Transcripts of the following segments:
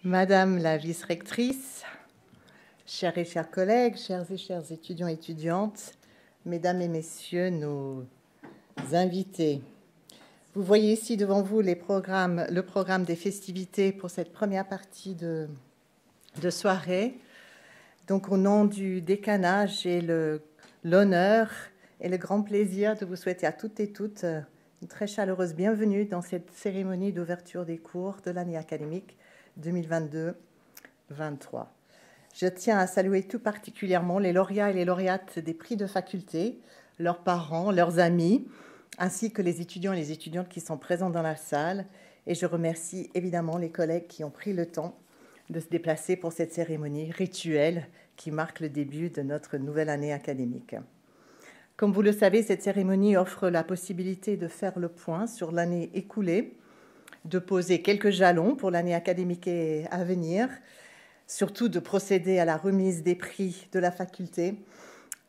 Madame la vice-rectrice, chers et chers collègues, chers et chères étudiants et étudiantes, mesdames et messieurs nos invités. Vous voyez ici devant vous le programme des festivités pour cette première partie de soirée. Donc au nom du décanat, j'ai l'honneur et le grand plaisir de vous souhaiter à toutes et toutes une très chaleureuse bienvenue dans cette cérémonie d'ouverture des cours de l'année académique 2022-23. Je tiens à saluer tout particulièrement les lauréats et les lauréates des prix de faculté, leurs parents, leurs amis, ainsi que les étudiants et les étudiantes qui sont présents dans la salle. Et je remercie évidemment les collègues qui ont pris le temps de se déplacer pour cette cérémonie rituelle qui marque le début de notre nouvelle année académique. Comme vous le savez, cette cérémonie offre la possibilité de faire le point sur l'année écoulée, de poser quelques jalons pour l'année académique à venir, surtout de procéder à la remise des prix de la faculté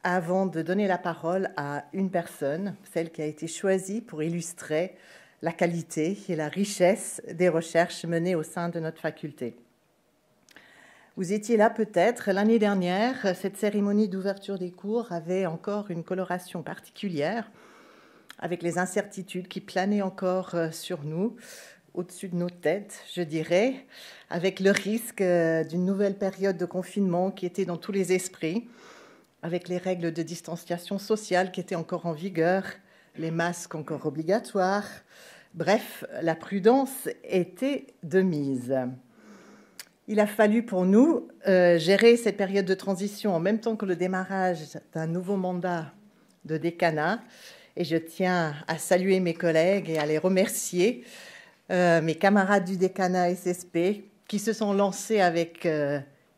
avant de donner la parole à une personne, celle qui a été choisie pour illustrer la qualité et la richesse des recherches menées au sein de notre faculté. Vous étiez là peut-être. L'année dernière, cette cérémonie d'ouverture des cours avait encore une coloration particulière, avec les incertitudes qui planaient encore sur nous, au-dessus de nos têtes, je dirais, avec le risque d'une nouvelle période de confinement qui était dans tous les esprits, avec les règles de distanciation sociale qui étaient encore en vigueur, les masques encore obligatoires. Bref, la prudence était de mise. Il a fallu pour nous gérer cette période de transition en même temps que le démarrage d'un nouveau mandat de décanat. Et je tiens à saluer mes collègues et à les remercier, mes camarades du décanat SSP, qui se sont lancés avec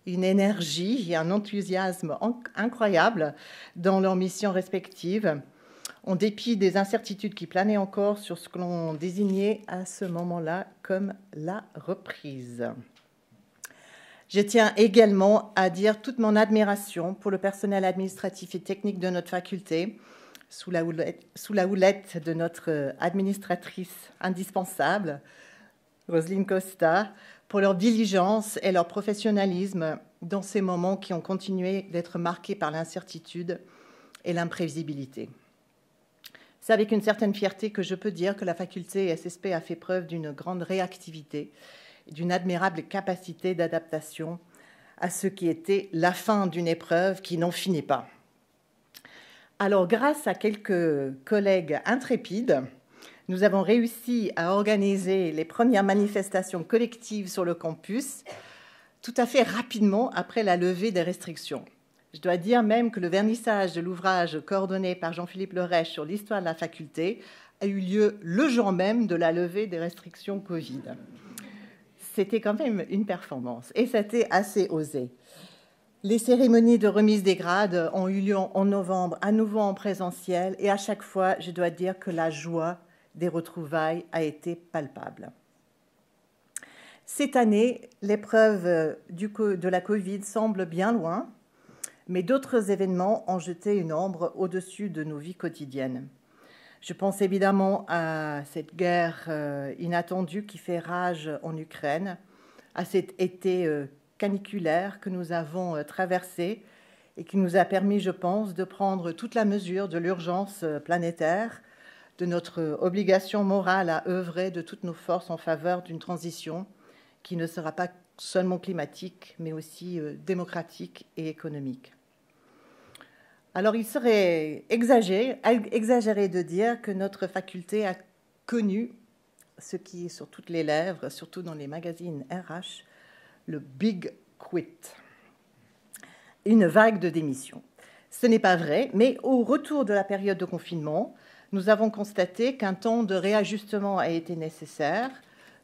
une énergie et un enthousiasme incroyable dans leurs missions respectives, en dépit des incertitudes qui planaient encore sur ce que l'on désignait à ce moment-là comme la reprise. Je tiens également à dire toute mon admiration pour le personnel administratif et technique de notre faculté, sous la houlette de notre administratrice indispensable, Roselyne Costa, pour leur diligence et leur professionnalisme dans ces moments qui ont continué d'être marqués par l'incertitude et l'imprévisibilité. C'est avec une certaine fierté que je peux dire que la faculté SSP a fait preuve d'une grande réactivité, d'une admirable capacité d'adaptation à ce qui était la fin d'une épreuve qui n'en finit pas. Alors, grâce à quelques collègues intrépides, nous avons réussi à organiser les premières manifestations collectives sur le campus tout à fait rapidement après la levée des restrictions. Je dois dire même que le vernissage de l'ouvrage coordonné par Jean-Philippe Lerèche sur l'histoire de la faculté a eu lieu le jour même de la levée des restrictions Covid. C'était quand même une performance et c'était assez osé. Les cérémonies de remise des grades ont eu lieu en novembre, à nouveau en présentiel, et à chaque fois, je dois dire que la joie des retrouvailles a été palpable. Cette année, l'épreuve de la Covid semble bien loin, mais d'autres événements ont jeté une ombre au-dessus de nos vies quotidiennes. Je pense évidemment à cette guerre inattendue qui fait rage en Ukraine, à cet été caniculaire que nous avons traversé et qui nous a permis, je pense, de prendre toute la mesure de l'urgence planétaire, de notre obligation morale à œuvrer de toutes nos forces en faveur d'une transition qui ne sera pas seulement climatique, mais aussi démocratique et économique. Alors, il serait exagéré de dire que notre faculté a connu ce qui est sur toutes les lèvres, surtout dans les magazines RH, le Big Quit, une vague de démissions. Ce n'est pas vrai, mais au retour de la période de confinement, nous avons constaté qu'un temps de réajustement a été nécessaire.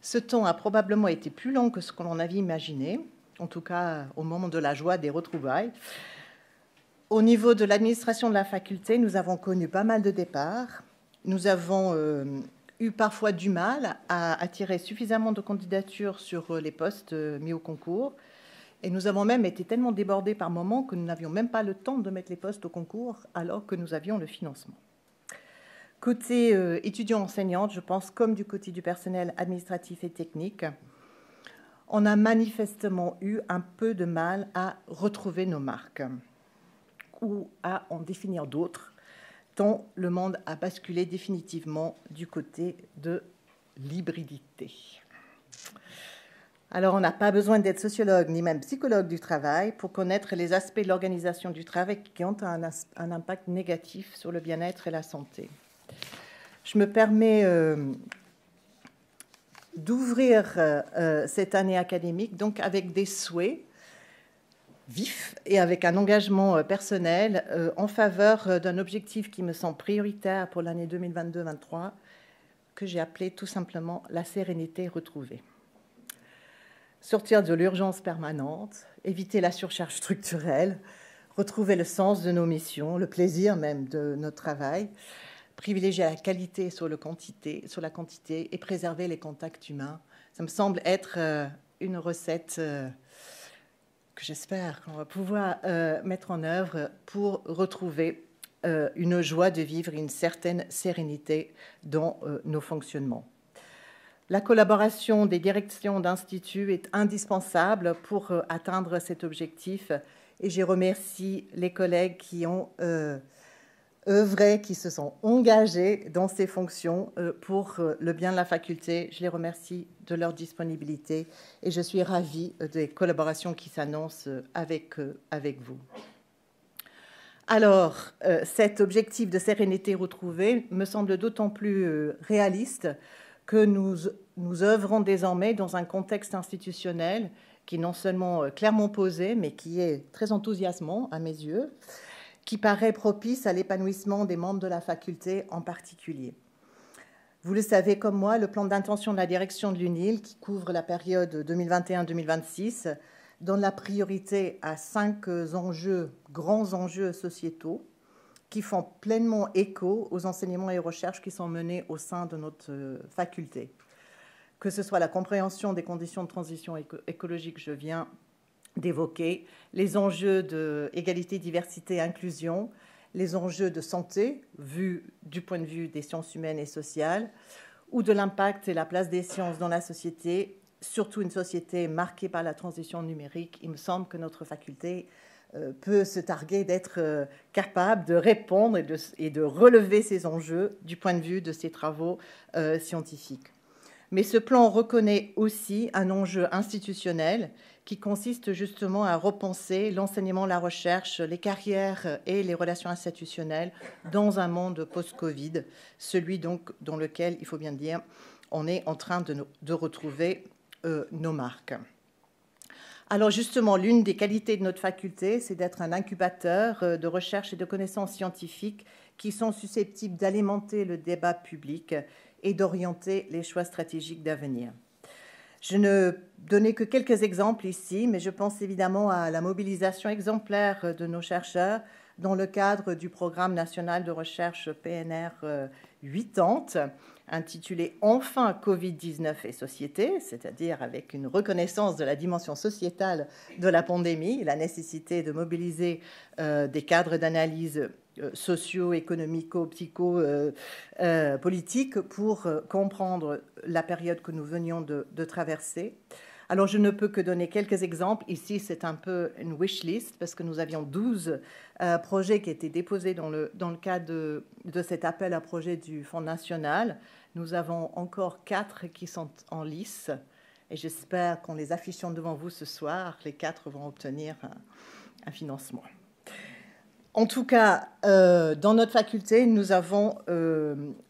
Ce temps a probablement été plus long que ce que l'on avait imaginé, en tout cas au moment de la joie des retrouvailles. Au niveau de l'administration de la faculté, nous avons connu pas mal de départs. Nous avons eu parfois du mal à attirer suffisamment de candidatures sur les postes mis au concours. Et nous avons même été tellement débordés par moments que nous n'avions même pas le temps de mettre les postes au concours alors que nous avions le financement. Côté étudiants enseignantes, je pense, comme du côté du personnel administratif et technique, on a manifestement eu un peu de mal à retrouver nos marques ou à en définir d'autres, tant le monde a basculé définitivement du côté de l'hybridité. Alors, on n'a pas besoin d'être sociologue ni même psychologue du travail pour connaître les aspects de l'organisation du travail qui ont un impact négatif sur le bien-être et la santé. Je me permets d'ouvrir cette année académique donc avec des souhaits vifs et avec un engagement personnel en faveur d'un objectif qui me semble prioritaire pour l'année 2022-2023, que j'ai appelé tout simplement la sérénité retrouvée. Sortir de l'urgence permanente, éviter la surcharge structurelle, retrouver le sens de nos missions, le plaisir même de notre travail, privilégier la qualité sur la quantité et préserver les contacts humains. Ça me semble être une recette que j'espère qu'on va pouvoir mettre en œuvre pour retrouver une joie de vivre, une certaine sérénité dans nos fonctionnements. La collaboration des directions d'instituts est indispensable pour atteindre cet objectif et je remercie les collègues qui ont œuvré, qui se sont engagés dans ces fonctions pour le bien de la faculté. Je les remercie de leur disponibilité et je suis ravie des collaborations qui s'annoncent avec vous. Alors, cet objectif de sérénité retrouvée me semble d'autant plus réaliste que nous œuvrons désormais dans un contexte institutionnel qui est non seulement clairement posé, mais qui est très enthousiasmant à mes yeux, qui paraît propice à l'épanouissement des membres de la faculté en particulier. Vous le savez comme moi, le plan d'intention de la direction de l'UNIL, qui couvre la période 2021-2026, donne la priorité à 5 grands enjeux sociétaux, qui font pleinement écho aux enseignements et recherches qui sont menés au sein de notre faculté. Que ce soit la compréhension des conditions de transition écologique que je viens d'évoquer, les enjeux d'égalité, diversité et inclusion, les enjeux de santé, vus du point de vue des sciences humaines et sociales, ou de l'impact et la place des sciences dans la société, surtout une société marquée par la transition numérique. Il me semble que notre faculté peut se targuer d'être capable de répondre et de relever ces enjeux du point de vue de ses travaux scientifiques. Mais ce plan reconnaît aussi un enjeu institutionnel qui consiste justement à repenser l'enseignement, la recherche, les carrières et les relations institutionnelles dans un monde post-Covid, celui donc dans lequel, il faut bien dire, on est en train de retrouver nos marques. Alors justement, l'une des qualités de notre faculté, c'est d'être un incubateur de recherche et de connaissances scientifiques qui sont susceptibles d'alimenter le débat public et d'orienter les choix stratégiques d'avenir. Je ne donnais que quelques exemples ici, mais je pense évidemment à la mobilisation exemplaire de nos chercheurs dans le cadre du programme national de recherche PNR 80, intitulé « Enfin Covid-19 et société », c'est-à-dire avec une reconnaissance de la dimension sociétale de la pandémie, la nécessité de mobiliser des cadres d'analyse socio, économico, psycho, politiques pour comprendre la période que nous venions de traverser. Alors, je ne peux que donner quelques exemples. Ici, c'est un peu une wish list parce que nous avions 12 projets qui étaient déposés dans le cadre de cet appel à projet du Fonds national. Nous avons encore 4 qui sont en lice et j'espère qu'en les affichant devant vous ce soir, les 4 vont obtenir un financement. En tout cas, dans notre faculté, nous avons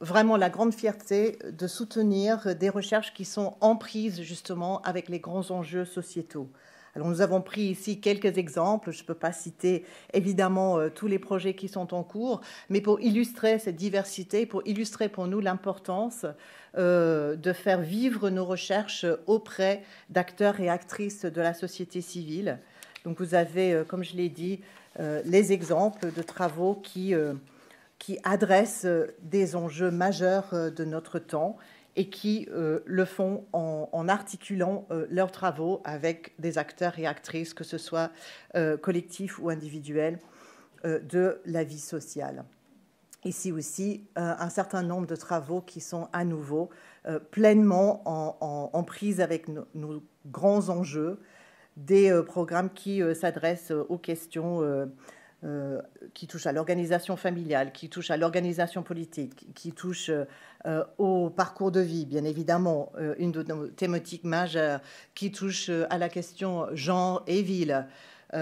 vraiment la grande fierté de soutenir des recherches qui sont en prise justement avec les grands enjeux sociétaux. Alors, nous avons pris ici quelques exemples. Je ne peux pas citer évidemment tous les projets qui sont en cours, mais pour illustrer cette diversité, pour illustrer pour nous l'importance de faire vivre nos recherches auprès d'acteurs et actrices de la société civile. Donc, vous avez, comme je l'ai dit, les exemples de travaux qui adressent des enjeux majeurs de notre temps et qui le font en articulant leurs travaux avec des acteurs et actrices, que ce soit collectifs ou individuels, de la vie sociale. Ici aussi, un certain nombre de travaux qui sont à nouveau pleinement en prise avec nos grands enjeux, des programmes qui s'adressent aux questions qui touchent à l'organisation familiale, qui touchent à l'organisation politique, qui touchent au parcours de vie, bien évidemment, une de nos thématiques majeures, qui touche à la question genre et ville.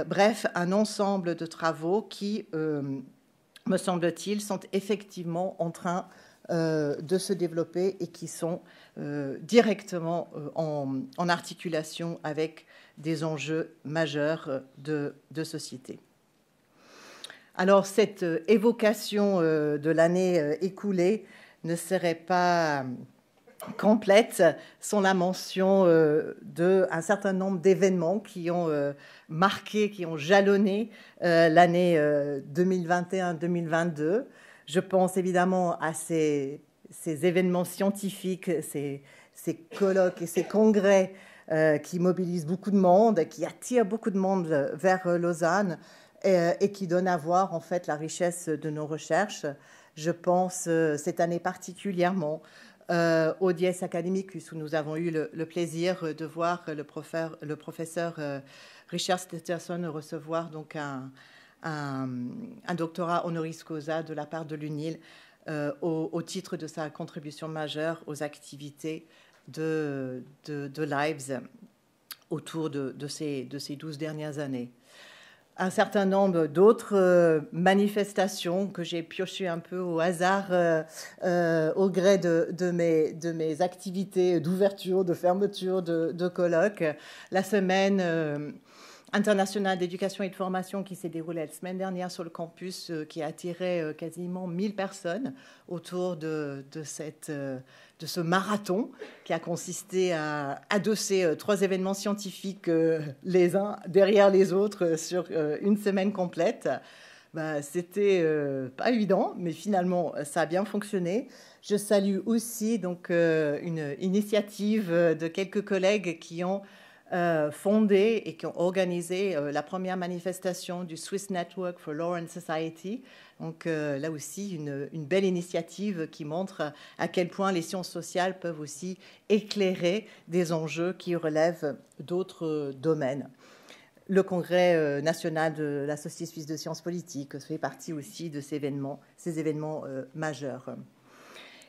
Bref, un ensemble de travaux qui, me semble-t-il, sont effectivement en train de se développer et qui sont directement en articulation avec des enjeux majeurs de société. Alors, cette évocation de l'année écoulée ne serait pas complète sans la mention d'un certain nombre d'événements qui ont marqué, qui ont jalonné l'année 2021-2022. Je pense évidemment à ces événements scientifiques, ces colloques et ces congrès qui mobilisent beaucoup de monde, qui attirent beaucoup de monde vers Lausanne et qui donnent à voir en fait la richesse de nos recherches. Je pense cette année particulièrement au Dies Academicus, où nous avons eu le plaisir de voir le professeur Richard Steterson recevoir donc un doctorat honoris causa de la part de l'UNIL au titre de sa contribution majeure aux activités de Lives autour de ces 12 dernières années. Un certain nombre d'autres manifestations que j'ai piochées un peu au hasard au gré de mes activités d'ouverture, de fermeture, de colloques. La semaine internationale d'éducation et de formation qui s'est déroulée la semaine dernière sur le campus, qui a attiré quasiment 1000 personnes autour de ce marathon qui a consisté à adosser 3 événements scientifiques les uns derrière les autres sur une semaine complète. C'était pas évident, mais finalement, ça a bien fonctionné. Je salue aussi donc, une initiative de quelques collègues qui ont fondé et qui ont organisé la première manifestation du Swiss Network for Law and Society. Donc là aussi, une belle initiative qui montre à quel point les sciences sociales peuvent aussi éclairer des enjeux qui relèvent d'autres domaines. Le Congrès national de la Société suisse de sciences politiques fait partie aussi de ces événements majeurs.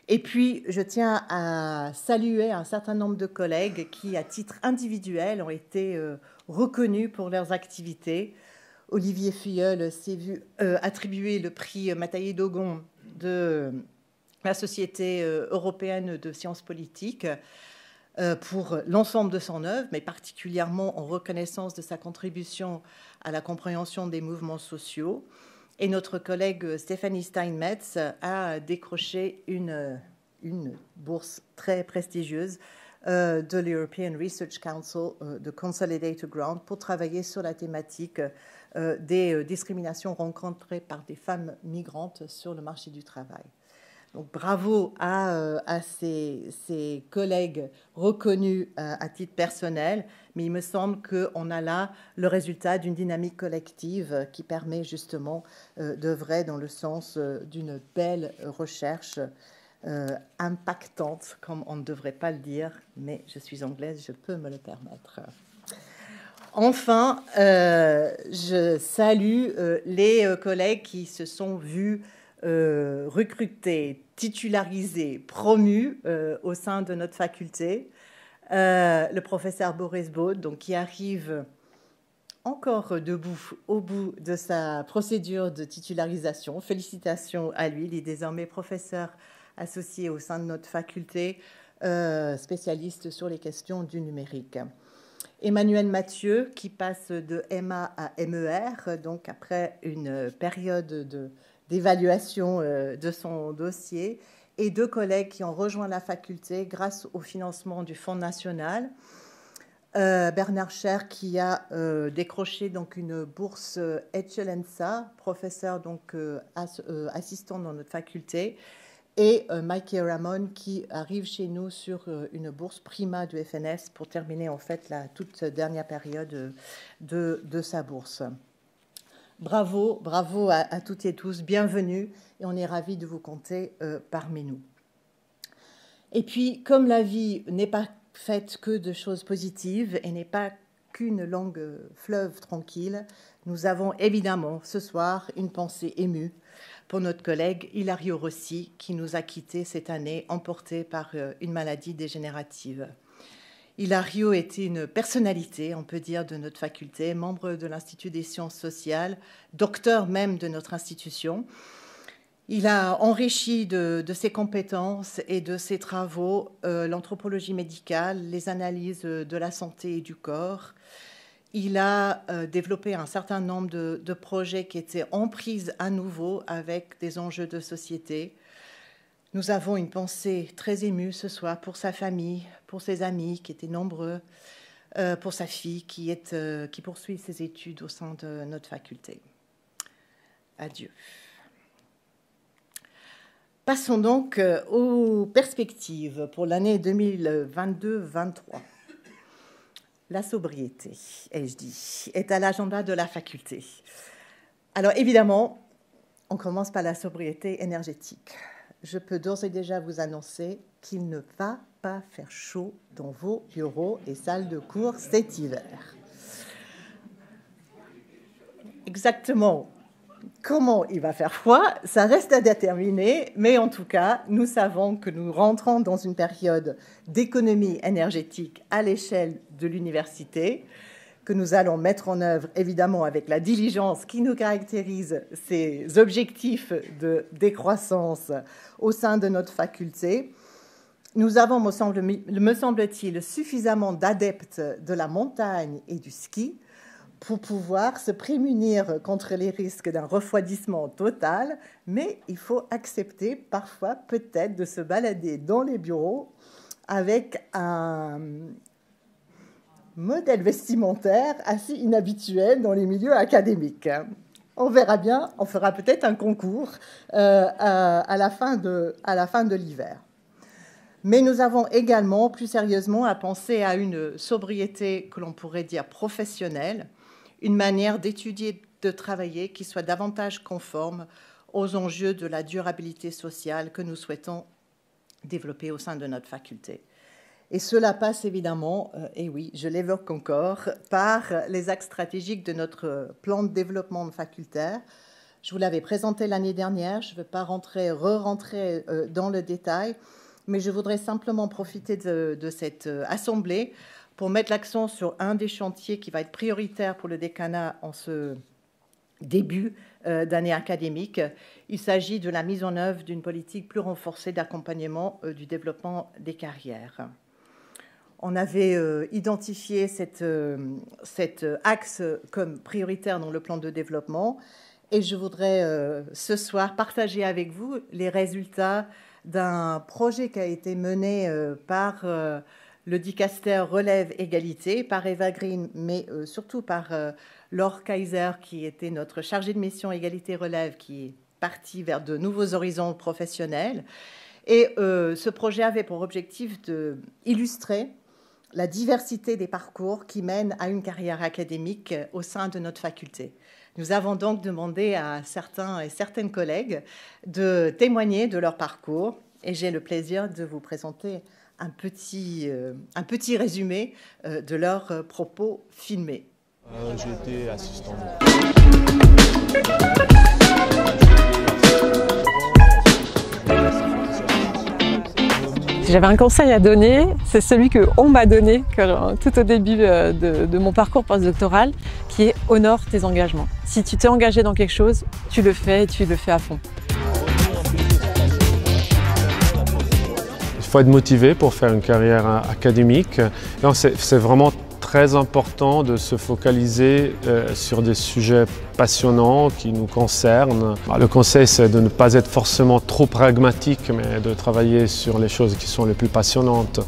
Et puis, je tiens à saluer un certain nombre de collègues qui, à titre individuel, ont été reconnus pour leurs activités. Olivier Filleul s'est vu attribuer le prix Mataillé-Dogon de la Société européenne de sciences politiques pour l'ensemble de son œuvre, mais particulièrement en reconnaissance de sa contribution à la compréhension des mouvements sociaux. Et notre collègue Stéphanie Steinmetz a décroché une bourse très prestigieuse de l'European Research Council de Consolidated Ground pour travailler sur la thématique des discriminations rencontrées par des femmes migrantes sur le marché du travail. Donc, bravo à ces collègues reconnus à titre personnel, mais il me semble qu'on a là le résultat d'une dynamique collective qui permet justement d'œuvrer dans le sens d'une belle recherche impactante, comme on ne devrait pas le dire, mais je suis anglaise, je peux me le permettre. Enfin, je salue les collègues qui se sont vus recrutés, titularisés, promus au sein de notre faculté. Le professeur Boris Baud, donc, qui arrive encore debout au bout de sa procédure de titularisation. Félicitations à lui. Il est désormais professeur associé au sein de notre faculté, spécialiste sur les questions du numérique. Emmanuel Mathieu, qui passe de MA à MER, donc après une période d'évaluation de son dossier, et 2 collègues qui ont rejoint la faculté grâce au financement du Fonds national. Bernard Scher, qui a décroché donc une bourse Eccellenza, professeur donc assistant dans notre faculté, et Mikey Ramon, qui arrive chez nous sur une bourse Prima du FNS pour terminer en fait la toute dernière période de sa bourse. Bravo à toutes et tous, bienvenue, et on est ravis de vous compter parmi nous. Et puis, comme la vie n'est pas faite que de choses positives et n'est pas qu'une longue fleuve tranquille, nous avons évidemment ce soir une pensée émue pour notre collègue Ilario Rossi, qui nous a quittés cette année, emporté par une maladie dégénérative. Ilario était une personnalité, on peut dire, de notre faculté, membre de l'Institut des sciences sociales, docteur même de notre institution. Il a enrichi de ses compétences et de ses travaux l'anthropologie médicale, les analyses de la santé et du corps. Il a développé un certain nombre de projets qui étaient en prise à nouveau avec des enjeux de société. Nous avons une pensée très émue ce soir pour sa famille, pour ses amis qui étaient nombreux, pour sa fille qui poursuit ses études au sein de notre faculté. Adieu. Passons donc aux perspectives pour l'année 2022-23. La sobriété, ai-je dit, est à l'agenda de la faculté. Alors évidemment, on commence par la sobriété énergétique. Je peux d'ores et déjà vous annoncer qu'il ne va pas faire chaud dans vos bureaux et salles de cours cet hiver. Exactement. Comment il va faire froid, ça reste à déterminer, mais en tout cas, nous savons que nous rentrons dans une période d'économie énergétique à l'échelle de l'université, que nous allons mettre en œuvre, évidemment, avec la diligence qui nous caractérise ces objectifs de décroissance au sein de notre faculté. Nous avons, me semble-t-il, suffisamment d'adeptes de la montagne et du ski pour pouvoir se prémunir contre les risques d'un refroidissement total, mais il faut accepter parfois peut-être de se balader dans les bureaux avec un modèle vestimentaire assez inhabituel dans les milieux académiques. On verra bien, on fera peut-être un concours à la fin de l'hiver. Mais nous avons également, plus sérieusement, à penser à une sobriété que l'on pourrait dire professionnelle, une manière d'étudier, de travailler qui soit davantage conforme aux enjeux de la durabilité sociale que nous souhaitons développer au sein de notre faculté. Et cela passe évidemment, et oui, je l'évoque encore, par les axes stratégiques de notre plan de développement facultaire. Je vous l'avais présenté l'année dernière, je ne veux pas re-rentrer dans le détail, mais je voudrais simplement profiter de cette assemblée pour mettre l'accent sur un des chantiers qui va être prioritaire pour le décanat en ce début d'année académique. Il s'agit de la mise en œuvre d'une politique plus renforcée d'accompagnement du développement des carrières. On avait identifié cet axe comme prioritaire dans le plan de développement et je voudrais ce soir partager avec vous les résultats d'un projet qui a été mené par le dicaster Relève Égalité, par Eva Green, mais surtout par Laure Kaiser, qui était notre chargée de mission Égalité Relève, qui est partie vers de nouveaux horizons professionnels. Et ce projet avait pour objectif d'illustrer la diversité des parcours qui mènent à une carrière académique au sein de notre faculté. Nous avons donc demandé à certains et certaines collègues de témoigner de leur parcours et j'ai le plaisir de vous présenter un petit résumé de leurs propos filmés. J'ai été assistant. Si j'avais un conseil à donner, c'est celui qu'on m'a donné tout au début de mon parcours postdoctoral, qui est « honore tes engagements ». Si tu t'es engagé dans quelque chose, tu le fais et tu le fais à fond. Il faut être motivé pour faire une carrière académique. C'est vraiment très important de se focaliser sur des sujets passionnants qui nous concernent. Le conseil, c'est de ne pas être forcément trop pragmatique, mais de travailler sur les choses qui sont les plus passionnantes.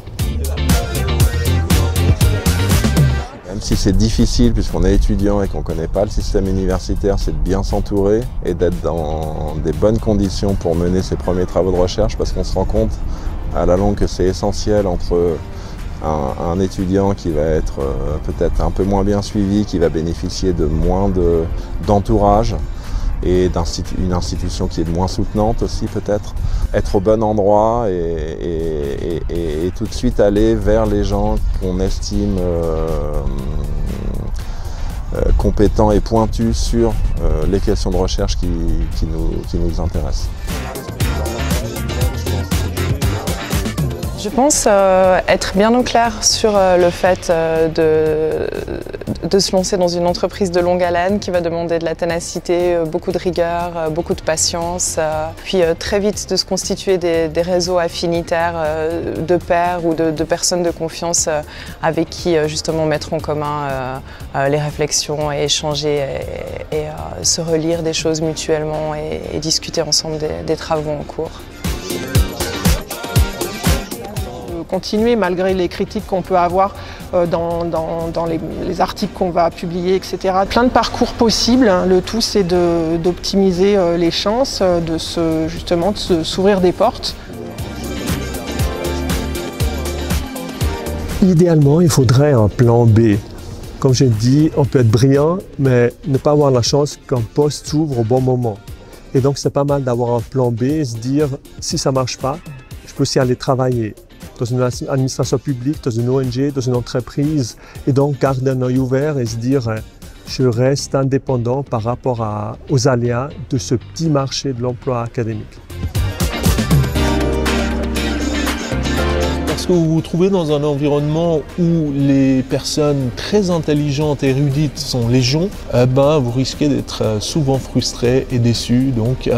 Même si c'est difficile puisqu'on est étudiant et qu'on ne connaît pas le système universitaire, c'est de bien s'entourer et d'être dans des bonnes conditions pour mener ses premiers travaux de recherche parce qu'on se rend compte à la longue que c'est essentiel entre un étudiant qui va être peut-être un peu moins bien suivi, qui va bénéficier de moins d'entourage et une institution qui est moins soutenante aussi peut-être. être au bon endroit et tout de suite aller vers les gens qu'on estime compétents et pointus sur les questions de recherche qui nous intéressent. Je pense être bien au clair sur le fait de se lancer dans une entreprise de longue haleine qui va demander de la ténacité, beaucoup de rigueur, beaucoup de patience, puis très vite de se constituer des réseaux affinitaires de pairs ou de personnes de confiance avec qui justement mettre en commun les réflexions et échanger et se relire des choses mutuellement et discuter ensemble des travaux en cours. Continuer malgré les critiques qu'on peut avoir dans les articles qu'on va publier, etc. Plein de parcours possibles. Le tout, c'est d'optimiser les chances, justement de s'ouvrir des portes. Idéalement, il faudrait un plan B. Comme je dis, on peut être brillant, mais ne pas avoir la chance qu'un poste s'ouvre au bon moment. Et donc, c'est pas mal d'avoir un plan B et se dire, si ça ne marche pas, je peux aussi aller travailler dans une administration publique, dans une ONG, dans une entreprise, et donc garder un œil ouvert et se dire je reste indépendant par rapport aux aléas de ce petit marché de l'emploi académique. Parce que vous vous trouvez dans un environnement où les personnes très intelligentes et érudites sont légion, vous risquez d'être souvent frustré et déçu. Donc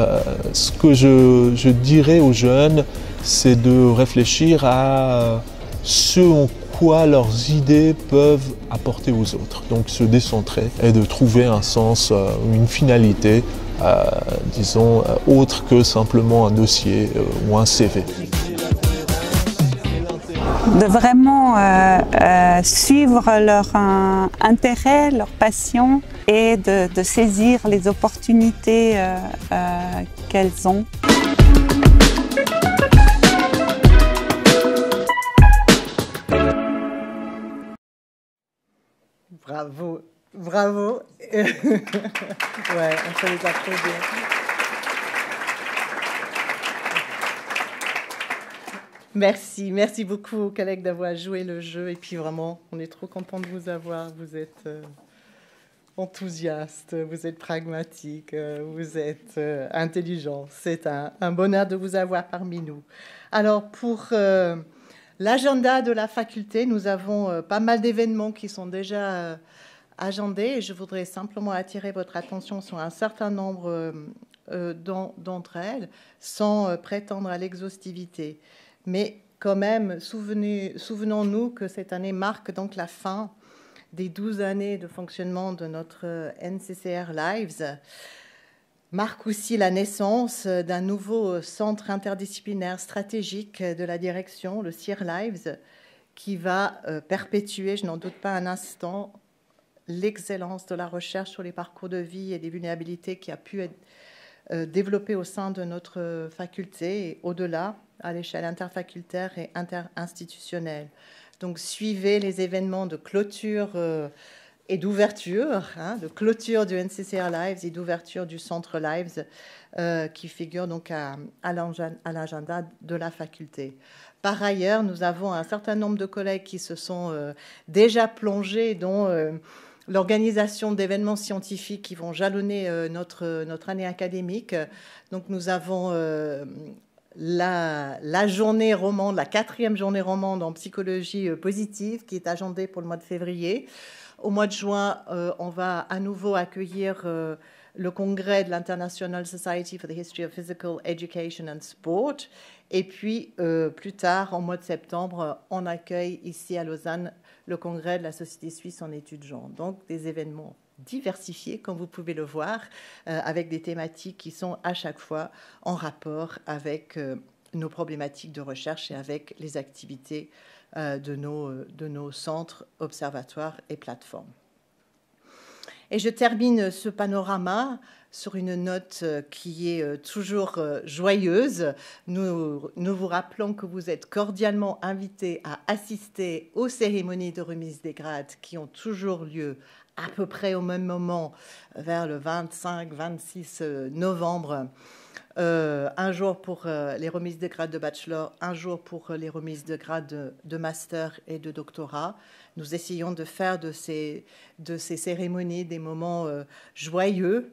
ce que je dirais aux jeunes, c'est de réfléchir à ce en quoi leurs idées peuvent apporter aux autres. Donc se décentrer et de trouver un sens, une finalité, disons, autre que simplement un dossier ou un CV. De vraiment suivre leur intérêt, leur passion et de saisir les opportunités qu'elles ont. Bravo, bravo. Ouais, on peut les applaudir. Merci beaucoup aux collègues d'avoir joué le jeu. Et puis vraiment, on est trop content de vous avoir. Vous êtes enthousiaste, vous êtes pragmatique, vous êtes intelligent. C'est un bonheur de vous avoir parmi nous. Alors, pour l'agenda de la faculté, nous avons pas mal d'événements qui sont déjà agendés. Et je voudrais simplement attirer votre attention sur un certain nombre d'entre elles, sans prétendre à l'exhaustivité. Mais quand même, souvenons-nous que cette année marque donc la fin des 12 années de fonctionnement de notre NCCR Lives, marque aussi la naissance d'un nouveau centre interdisciplinaire stratégique de la direction, le CIR Lives, qui va perpétuer, je n'en doute pas un instant, l'excellence de la recherche sur les parcours de vie et des vulnérabilités qui a pu être développée au sein de notre faculté et au-delà, à l'échelle interfacultaire et interinstitutionnelle. Donc, suivez les événements de clôture et d'ouverture, de clôture du NCCR Lives et d'ouverture du Centre Lives qui figurent donc à l'agenda de la faculté. Par ailleurs, nous avons un certain nombre de collègues qui se sont déjà plongés dans l'organisation d'événements scientifiques qui vont jalonner notre année académique. Donc, nous avons la journée romande, la 4e journée romande en psychologie positive qui est agendée pour le mois de février. Au mois de juin, on va à nouveau accueillir le congrès de l'International Society for the History of Physical Education and Sport. Et puis, plus tard, en mois de septembre, on accueille ici à Lausanne le congrès de la Société suisse en études genre. Donc, des événements diversifiés, comme vous pouvez le voir, avec des thématiques qui sont à chaque fois en rapport avec nos problématiques de recherche et avec les activités de nos centres, observatoires et plateformes. Et je termine ce panorama sur une note qui est toujours joyeuse. Nous vous rappelons que vous êtes cordialement invités à assister aux cérémonies de remise des grades qui ont toujours lieu à peu près au même moment, vers le 25-26 novembre, un jour pour les remises de grade de bachelor, un jour pour les remises de grade de master et de doctorat. Nous essayons de faire de ces cérémonies des moments joyeux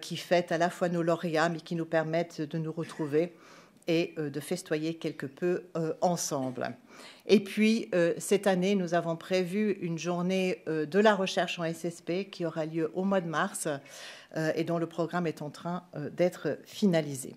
qui fêtent à la fois nos lauréats, mais qui nous permettent de nous retrouver et de festoyer quelque peu ensemble. Et puis, cette année, nous avons prévu une journée de la recherche en SSP qui aura lieu au mois de mars et dont le programme est en train d'être finalisé.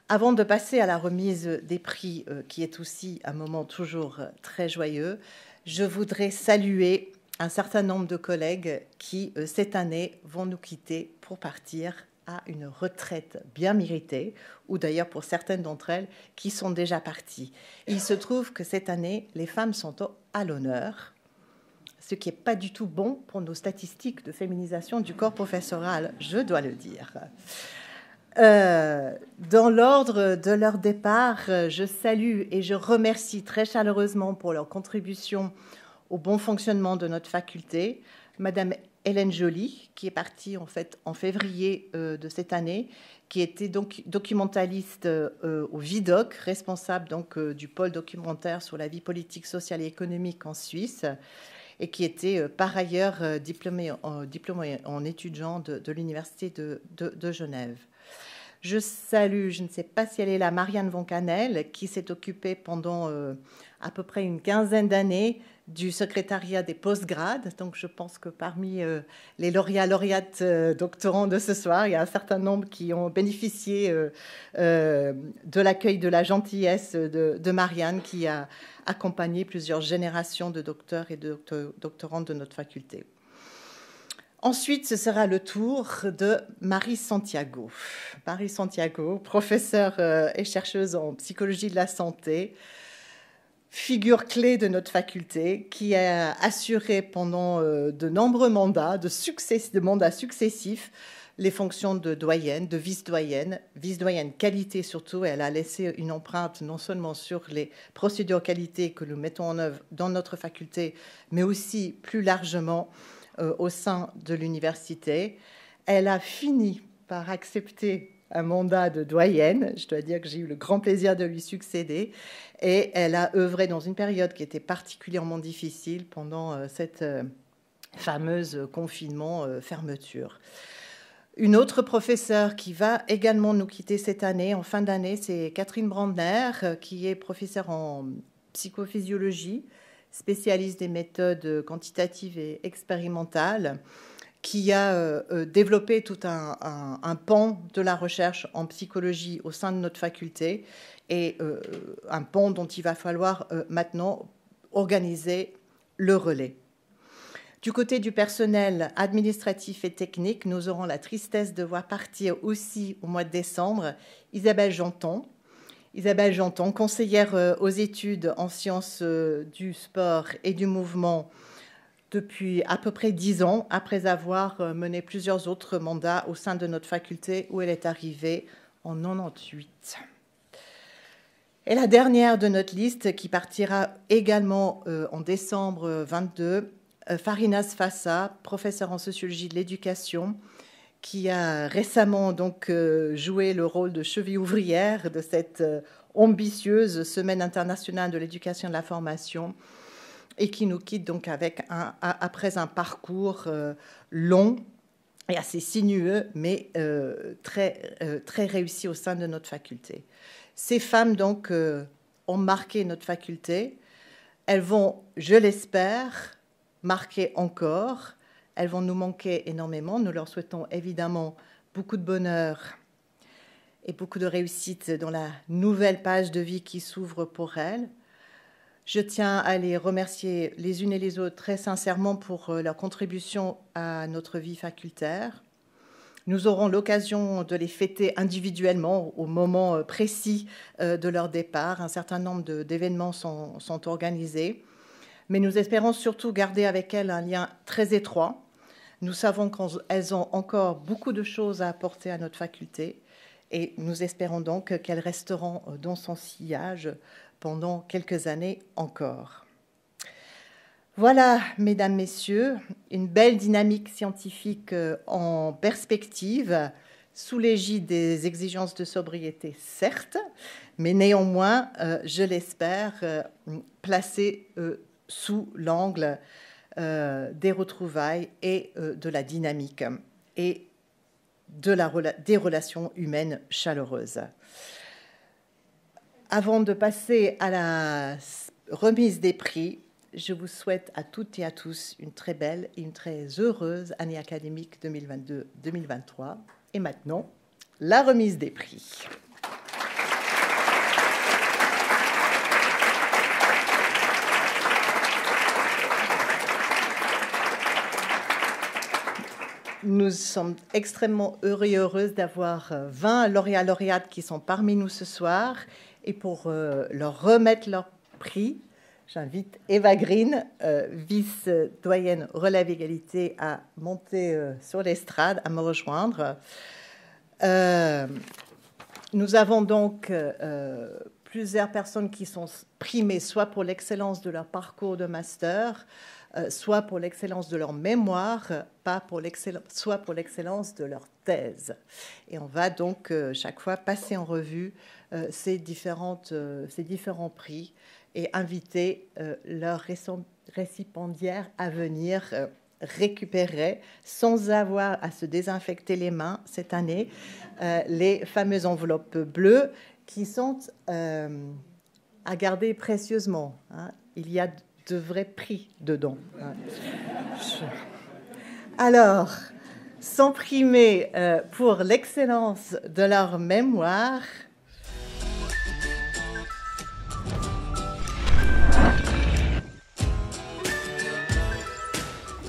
Avant de passer à la remise des prix, qui est aussi un moment toujours très joyeux, je voudrais saluer un certain nombre de collègues qui, cette année, vont nous quitter pour partir à une retraite bien méritée, ou d'ailleurs pour certaines d'entre elles qui sont déjà parties. Il se trouve que cette année, les femmes sont à l'honneur, ce qui n'est pas du tout bon pour nos statistiques de féminisation du corps professoral, je dois le dire. Dans l'ordre de leur départ, je salue et je remercie très chaleureusement pour leur contribution au bon fonctionnement de notre faculté, Madame Hélène Joly, qui est partie en fait en février de cette année, qui était donc documentaliste au VIDOC, responsable donc du pôle documentaire sur la vie politique, sociale et économique en Suisse, et qui était par ailleurs diplômée en étudiant de l'Université de Genève. Je salue, je ne sais pas si elle est là, Marianne Von Canel, qui s'est occupée pendant à peu près une quinzaine d'années du secrétariat des postgrades. Donc, je pense que parmi les lauréates doctorants de ce soir, il y a un certain nombre qui ont bénéficié de l'accueil, de la gentillesse de Marianne, qui a accompagné plusieurs générations de docteurs et de doctorantes de notre faculté. Ensuite, ce sera le tour de Marie Santiago. Marie Santiago, professeure et chercheuse en psychologie de la santé, figure clé de notre faculté, qui a assuré pendant de nombreux mandats, de mandats successifs, les fonctions de doyenne, de vice-doyenne qualité surtout. Elle a laissé une empreinte non seulement sur les procédures qualité que nous mettons en œuvre dans notre faculté, mais aussi plus largement au sein de l'université. Elle a fini par accepter un mandat de doyenne. Je dois dire que j'ai eu le grand plaisir de lui succéder. Et elle a œuvré dans une période qui était particulièrement difficile pendant cette fameuse confinement, fermeture. Une autre professeure qui va également nous quitter cette année, en fin d'année, c'est Catherine Brandner, qui est professeure en psychophysiologie, spécialiste des méthodes quantitatives et expérimentales, qui a développé tout un pan de la recherche en psychologie au sein de notre faculté et un pan dont il va falloir maintenant organiser le relais. Du côté du personnel administratif et technique, nous aurons la tristesse de voir partir aussi au mois de décembre Isabelle Janton. Isabelle Janton, conseillère aux études en sciences du sport et du mouvement depuis à peu près 10 ans, après avoir mené plusieurs autres mandats au sein de notre faculté où elle est arrivée en 98. Et la dernière de notre liste, qui partira également en décembre 22, Farinas Fassa, professeure en sociologie de l'éducation, qui a récemment donc joué le rôle de cheville ouvrière de cette ambitieuse Semaine internationale de l'éducation et de la formation, et qui nous quitte donc après un parcours long et assez sinueux, mais très réussi au sein de notre faculté. Ces femmes donc ont marqué notre faculté. Elles vont, je l'espère, marquer encore. Elles vont nous manquer énormément. Nous leur souhaitons évidemment beaucoup de bonheur et beaucoup de réussite dans la nouvelle page de vie qui s'ouvre pour elles. Je tiens à les remercier les unes et les autres très sincèrement pour leur contribution à notre vie facultaire. Nous aurons l'occasion de les fêter individuellement au moment précis de leur départ. Un certain nombre d'événements sont organisés. Mais nous espérons surtout garder avec elles un lien très étroit. Nous savons qu'elles ont encore beaucoup de choses à apporter à notre faculté et nous espérons donc qu'elles resteront dans son sillage pendant quelques années encore. Voilà, mesdames, messieurs, une belle dynamique scientifique en perspective, sous l'égide des exigences de sobriété, certes, mais néanmoins, je l'espère, placé sous l'angle des retrouvailles et de la dynamique et des relations humaines chaleureuses. Avant de passer à la remise des prix, je vous souhaite à toutes et à tous une très belle et une très heureuse année académique 2022-2023. Et maintenant, la remise des prix. Nous sommes extrêmement heureux et heureuses d'avoir 20 lauréats-lauréates qui sont parmi nous ce soir. Et pour leur remettre leur prix, j'invite Eva Green, vice-doyenne Relève Égalité, à monter sur l'estrade, à me rejoindre. Nous avons donc plusieurs personnes qui sont primées soit pour l'excellence de leur parcours de master, soit pour l'excellence de leur mémoire, soit pour l'excellence de leur thèse. Et on va donc chaque fois passer en revue ces différents prix et inviter leurs récipiendaires à venir récupérer, sans avoir à se désinfecter les mains cette année, les fameuses enveloppes bleues qui sont à garder précieusement. Hein. Il y a de vrais prix dedans. Alors, sont primés pour l'excellence de leur mémoire.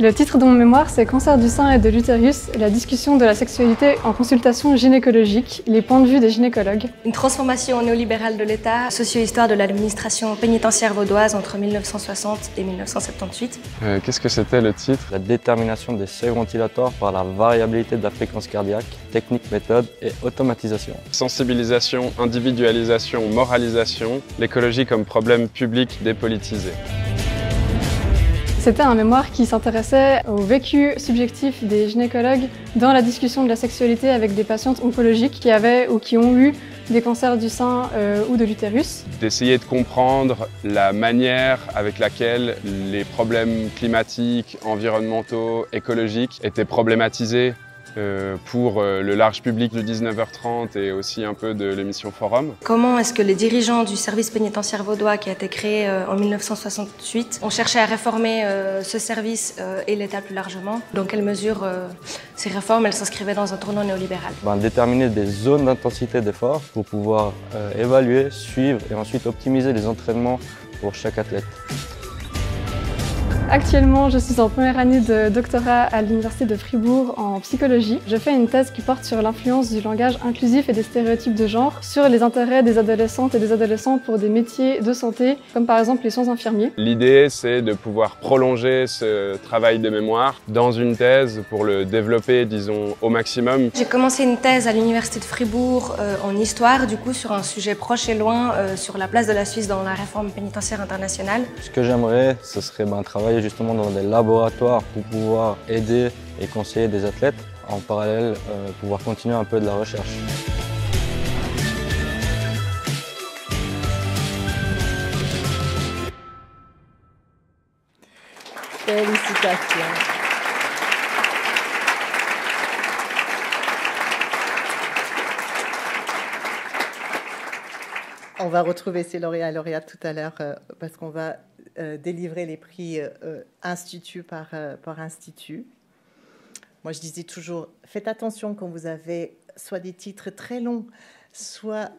Le titre de mon mémoire, c'est « Cancer du sein et de l'utérus, la discussion de la sexualité en consultation gynécologique, les points de vue des gynécologues ». Une transformation néolibérale de l'État, socio-histoire de l'administration pénitentiaire vaudoise entre 1960 et 1978. Qu'est-ce que c'était le titre? La détermination des seuils ventilatoires par la variabilité de la fréquence cardiaque, technique, méthode et automatisation. Sensibilisation, individualisation, moralisation, l'écologie comme problème public dépolitisé. C'était un mémoire qui s'intéressait au vécu subjectif des gynécologues dans la discussion de la sexualité avec des patientes oncologiques qui avaient ou qui ont eu des cancers du sein ou de l'utérus. D'essayer de comprendre la manière avec laquelle les problèmes climatiques, environnementaux, écologiques étaient problématisés pour le large public de 19h30 et aussi un peu de l'émission Forum. Comment est-ce que les dirigeants du service pénitentiaire vaudois qui a été créé en 1968 ont cherché à réformer ce service et l'État plus largement? Dans quelle mesure ces réformes s'inscrivaient dans un tournant néolibéral? Déterminer des zones d'intensité d'effort pour pouvoir évaluer, suivre et ensuite optimiser les entraînements pour chaque athlète. Actuellement, je suis en première année de doctorat à l'Université de Fribourg en psychologie. Je fais une thèse qui porte sur l'influence du langage inclusif et des stéréotypes de genre sur les intérêts des adolescentes et des adolescents pour des métiers de santé, comme par exemple les soins infirmiers. L'idée, c'est de pouvoir prolonger ce travail de mémoire dans une thèse pour le développer, disons, au maximum. J'ai commencé une thèse à l'Université de Fribourg en histoire, du coup, sur un sujet proche et loin, sur la place de la Suisse dans la réforme pénitentiaire internationale. Ce que j'aimerais, ce serait travailler justement dans des laboratoires pour pouvoir aider et conseiller des athlètes, en parallèle pouvoir continuer un peu de la recherche. Félicitations. On va retrouver ces lauréats et lauréates tout à l'heure parce qu'on va délivrer les prix institut par institut. Moi, je disais toujours, faites attention quand vous avez soit des titres très longs, soit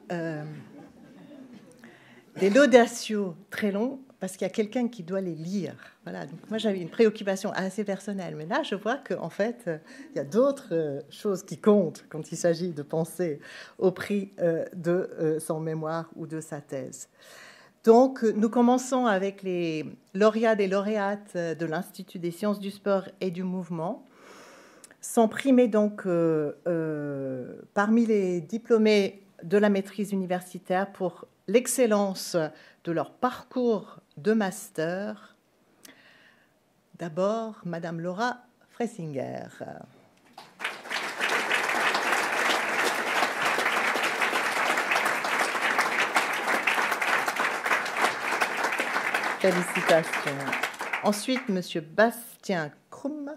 des laudatio très longs, parce qu'il y a quelqu'un qui doit les lire. Voilà. Donc moi, j'avais une préoccupation assez personnelle, mais là, je vois qu'en fait, il y a d'autres choses qui comptent quand il s'agit de penser au prix de son mémoire ou de sa thèse. Donc, nous commençons avec les lauréats et lauréates de l'Institut des sciences du sport et du mouvement. Sont primés donc parmi les diplômés de la maîtrise universitaire pour l'excellence de leur parcours de master. D'abord, Madame Laura Fressinger. Félicitations. Ensuite, Monsieur Bastien Krum.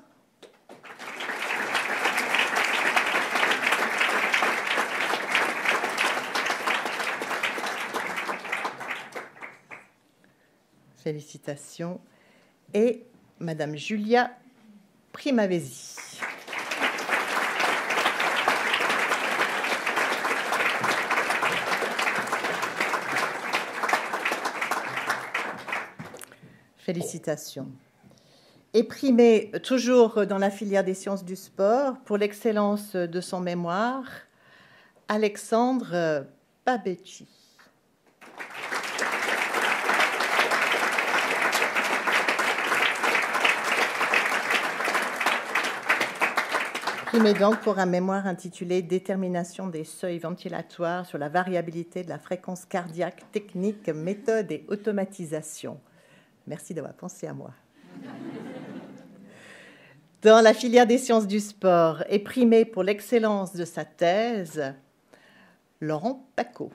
Félicitations. Et Madame Julia Primavesi. Félicitations. Et primé toujours dans la filière des sciences du sport pour l'excellence de son mémoire, Alexandre Babecci. Primé donc pour un mémoire intitulé « Détermination des seuils ventilatoires sur la variabilité de la fréquence cardiaque, technique, méthode et automatisation ». Merci d'avoir pensé à moi. Dans la filière des sciences du sport et primé pour l'excellence de sa thèse, Laurent Paco.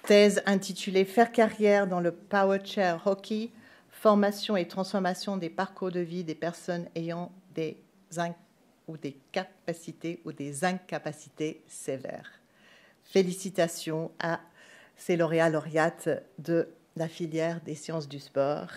Thèse intitulée « Faire carrière dans le Power Chair Hockey, formation et transformation des parcours de vie des personnes ayant des capacités ou des incapacités sévères ». Félicitations à ces lauréats-lauréates de la filière des sciences du sport.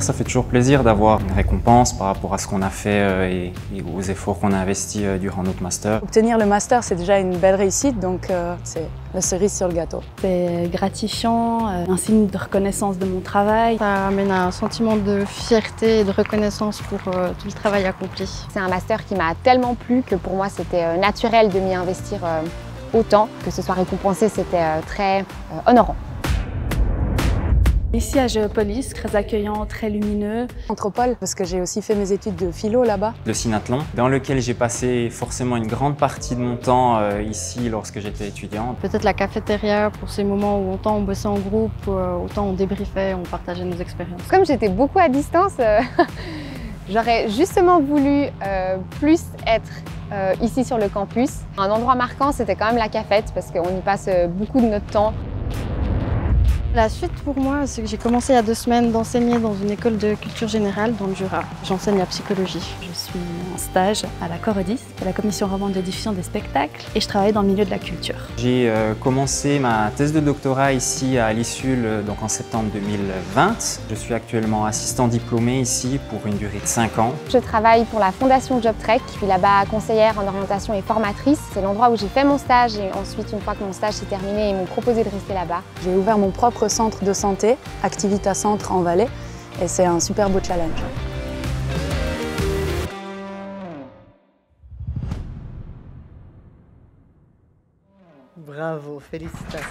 Ça fait toujours plaisir d'avoir une récompense par rapport à ce qu'on a fait et aux efforts qu'on a investis durant notre master. Obtenir le master, c'est déjà une belle réussite, donc c'est la cerise sur le gâteau. C'est gratifiant, un signe de reconnaissance de mon travail. Ça amène un sentiment de fierté et de reconnaissance pour tout le travail accompli. C'est un master qui m'a tellement plu que pour moi c'était naturel de m'y investir autant. Que ce soit récompensé, c'était très honorant. Ici à Géopolis, très accueillant, très lumineux. Anthropole, parce que j'ai aussi fait mes études de philo là-bas. Le Synathlon, dans lequel j'ai passé forcément une grande partie de mon temps ici lorsque j'étais étudiant. Peut-être la cafétéria pour ces moments où autant on bossait en groupe, autant on débriefait, on partageait nos expériences. Comme j'étais beaucoup à distance, j'aurais justement voulu plus être ici sur le campus. Un endroit marquant, c'était quand même la cafette parce qu'on y passe beaucoup de notre temps. La suite pour moi, c'est que j'ai commencé il y a 2 semaines d'enseigner dans une école de culture générale dans le Jura. J'enseigne la psychologie. Je suis en stage à la Corodis, à la commission romande de diffusion des spectacles, et je travaille dans le milieu de la culture. J'ai commencé ma thèse de doctorat ici à l'ISUL donc en septembre 2020. Je suis actuellement assistant diplômé ici pour une durée de 5 ans. Je travaille pour la fondation JobTrek, puis là-bas conseillère en orientation et formatrice. C'est l'endroit où j'ai fait mon stage et ensuite, une fois que mon stage s'est terminé, ils m'ont proposé de rester là-bas. J'ai ouvert mon propre centre de santé, Activita Centre en Valais, et c'est un super beau challenge. Bravo, félicitations.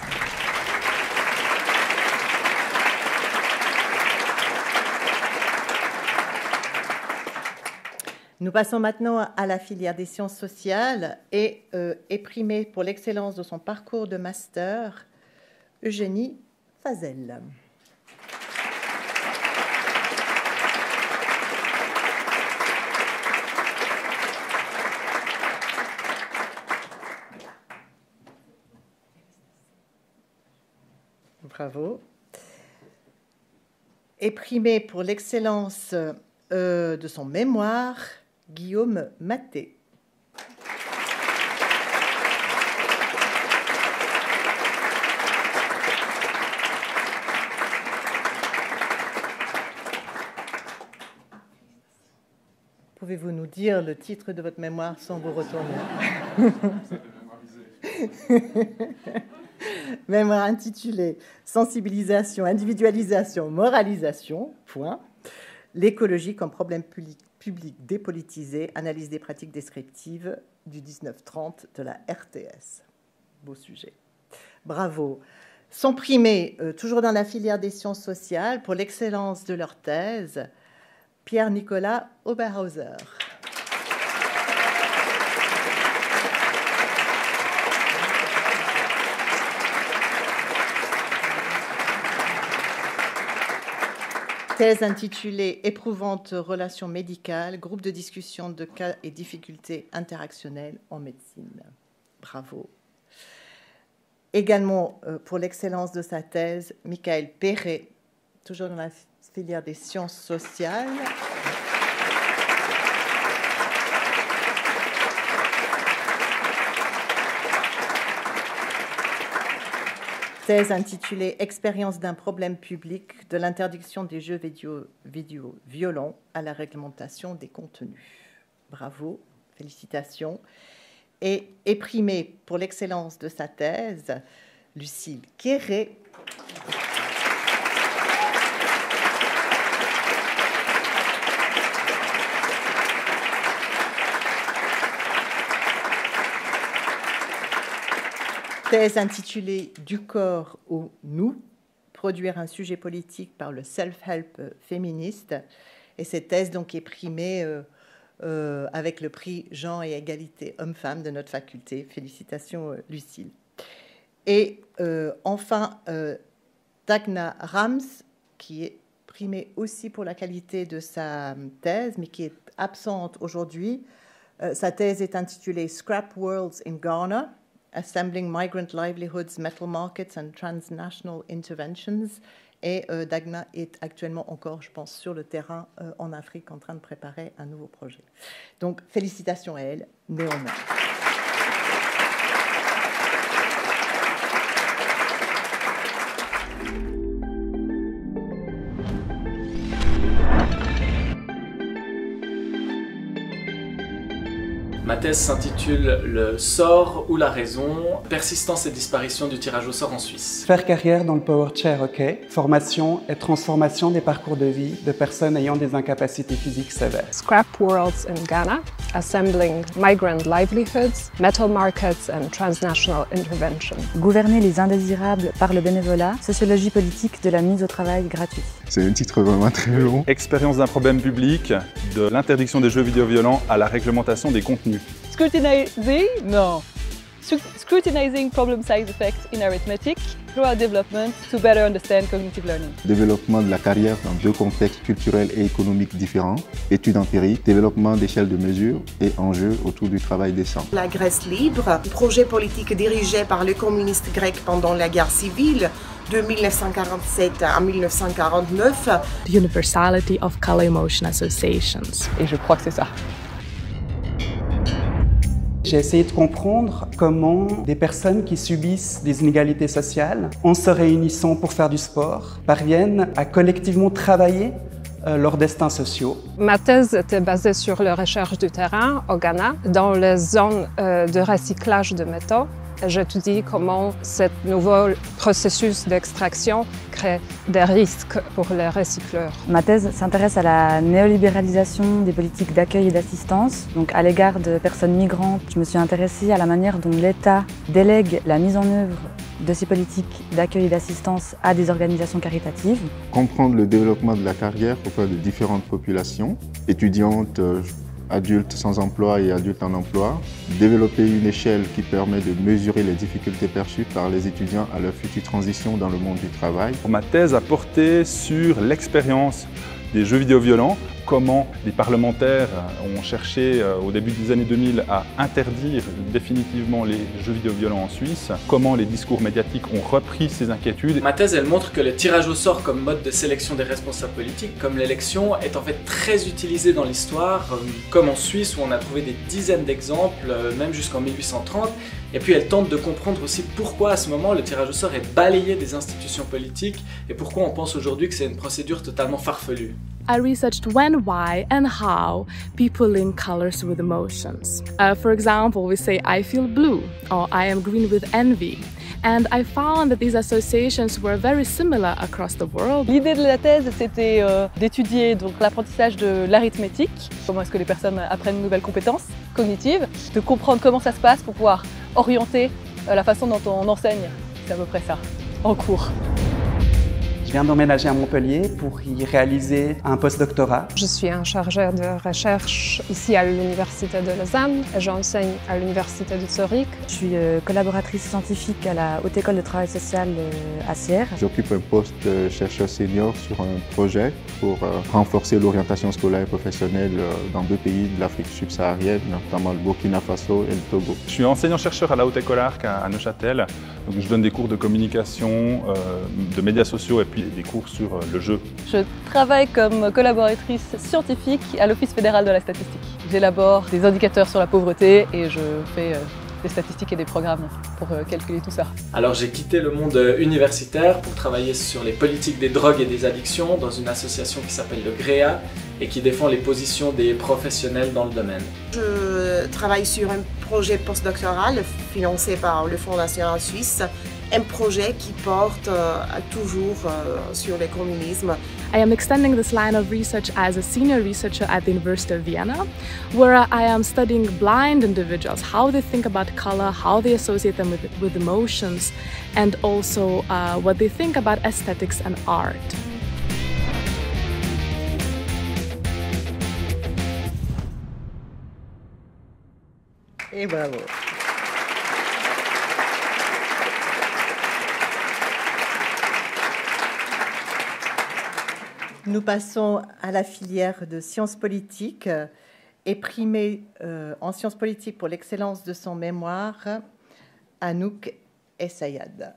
Nous passons maintenant à la filière des sciences sociales et est primée pour l'excellence de son parcours de master, Eugénie Fazel. Bravo. Et primé pour l'excellence de son mémoire, Guillaume Maté. Pouvez-vous nous dire le titre de votre mémoire sans vous retourner? Mémoire intitulée « Sensibilisation, individualisation, moralisation, point. L'écologie comme problème public dépolitisé, analyse des pratiques descriptives du 1930 de la RTS ». Beau sujet. Bravo. Sont primés, toujours dans la filière des sciences sociales, pour l'excellence de leur thèse, Pierre-Nicolas Oberhauser. Thèse intitulée « Éprouvante relation médicale, groupe de discussion de cas et difficultés interactionnelles en médecine ». Bravo. Également, pour l'excellence de sa thèse, Michael Perret, toujours dans la filière des sciences sociales. Thèse intitulée « Expérience d'un problème public, de l'interdiction des jeux vidéo violents à la réglementation des contenus ». Bravo, félicitations. Et primée pour l'excellence de sa thèse, Lucille Quéré. Thèse intitulée « Du corps au nous, produire un sujet politique par le self-help féministe ». Et cette thèse donc est primée avec le prix Genre et Égalité Hommes-Femmes de notre faculté. Félicitations Lucille. Et enfin, Dagna Rams, qui est primée aussi pour la qualité de sa thèse, mais qui est absente aujourd'hui. Sa thèse est intitulée « Scrap Worlds in Ghana ». Assembling Migrant Livelihoods, Metal Markets and Transnational Interventions. Et Dagna est actuellement encore, je pense, sur le terrain en Afrique en train de préparer un nouveau projet. Donc, félicitations à elle, néanmoins. Ma thèse s'intitule « Le sort ou la raison, persistance et disparition du tirage au sort en Suisse ». Faire carrière dans le Power Chair, OK. Formation et transformation des parcours de vie de personnes ayant des incapacités physiques sévères. Scrap Worlds in Ghana, Assembling Migrant Livelihoods, Metal Markets and Transnational Intervention. Gouverner les indésirables par le bénévolat, sociologie politique de la mise au travail gratuit. C'est un titre vraiment très long. Expérience d'un problème public, de l'interdiction des jeux vidéo violents à la réglementation des contenus. Scrutinizing problem size effects in arithmetic through development to better understand cognitive learning. Développement de la carrière dans deux contextes culturels et économiques différents, études empiriques, développement d'échelle de mesure et enjeux autour du travail décent. La Grèce libre, projet politique dirigé par les communistes grecs pendant la guerre civile de 1947 à 1949. The universality of color emotion associations. Et je crois que c'est ça. J'ai essayé de comprendre comment des personnes qui subissent des inégalités sociales, en se réunissant pour faire du sport, parviennent à collectivement travailler leurs destins sociaux. Ma thèse était basée sur la recherche du terrain au Ghana, dans les zones de recyclage de métaux. J'étudie comment ce nouveau processus d'extraction crée des risques pour les recycleurs. Ma thèse s'intéresse à la néolibéralisation des politiques d'accueil et d'assistance. Donc à l'égard de personnes migrantes, je me suis intéressée à la manière dont l'État délègue la mise en œuvre de ces politiques d'accueil et d'assistance à des organisations caritatives. Comprendre le développement de la carrière auprès de différentes populations, étudiantes, adultes sans emploi et adultes en emploi, développer une échelle qui permet de mesurer les difficultés perçues par les étudiants à leur future transition dans le monde du travail. Ma thèse a porté sur l'expérience des jeux vidéo violents, comment les parlementaires ont cherché au début des années 2000 à interdire définitivement les jeux vidéo violents en Suisse, comment les discours médiatiques ont repris ces inquiétudes. Ma thèse, elle montre que le tirage au sort comme mode de sélection des responsables politiques, comme l'élection, est en fait très utilisé dans l'histoire, comme en Suisse où on a trouvé des dizaines d'exemples, même jusqu'en 1830. Et puis elle tente de comprendre aussi pourquoi à ce moment le tirage au sort est balayé des institutions politiques et pourquoi on pense aujourd'hui que c'est une procédure totalement farfelue. I researched when, why, and how people link colors with emotions. For example, we say I feel blue or I am green with envy. And I found that these associations were very similar across the world. L'idée de la thèse, c'était d'étudier donc l'apprentissage de l'arithmétique, comment est-ce que les personnes apprennent de nouvelles compétences cognitives, de comprendre comment ça se passe pour pouvoir orienter la façon dont on enseigne. C'est à peu près ça, en cours. Je viens d'emménager à Montpellier pour y réaliser un postdoctorat. Je suis un chargeur de recherche ici à l'Université de Lausanne. J'enseigne à l'Université de Zurich. Je suis collaboratrice scientifique à la Haute École de Travail Social à Sierre. J'occupe un poste de chercheur senior sur un projet pour renforcer l'orientation scolaire et professionnelle dans 2 pays de l'Afrique subsaharienne, notamment le Burkina Faso et le Togo. Je suis enseignant-chercheur à la Haute École Arc à Neuchâtel. Donc je donne des cours de communication, de médias sociaux et puis des cours sur le jeu. Je travaille comme collaboratrice scientifique à l'Office fédéral de la statistique. J'élabore des indicateurs sur la pauvreté et je fais des statistiques et des programmes pour calculer tout ça. Alors j'ai quitté le monde universitaire pour travailler sur les politiques des drogues et des addictions dans une association qui s'appelle le GREA et qui défend les positions des professionnels dans le domaine. Je travaille sur un projet postdoctoral financé par le Fonds national suisse, un projet qui porte toujours sur le communisme. I am extending this line of research as a senior researcher at the University of Vienna, where I am studying blind individuals, how they think about color, how they associate them with emotions, and also what they think about aesthetics and art. Et bravo. Nous passons à la filière de sciences politiques et primé en sciences politiques pour l'excellence de son mémoire, Anouk Essayad.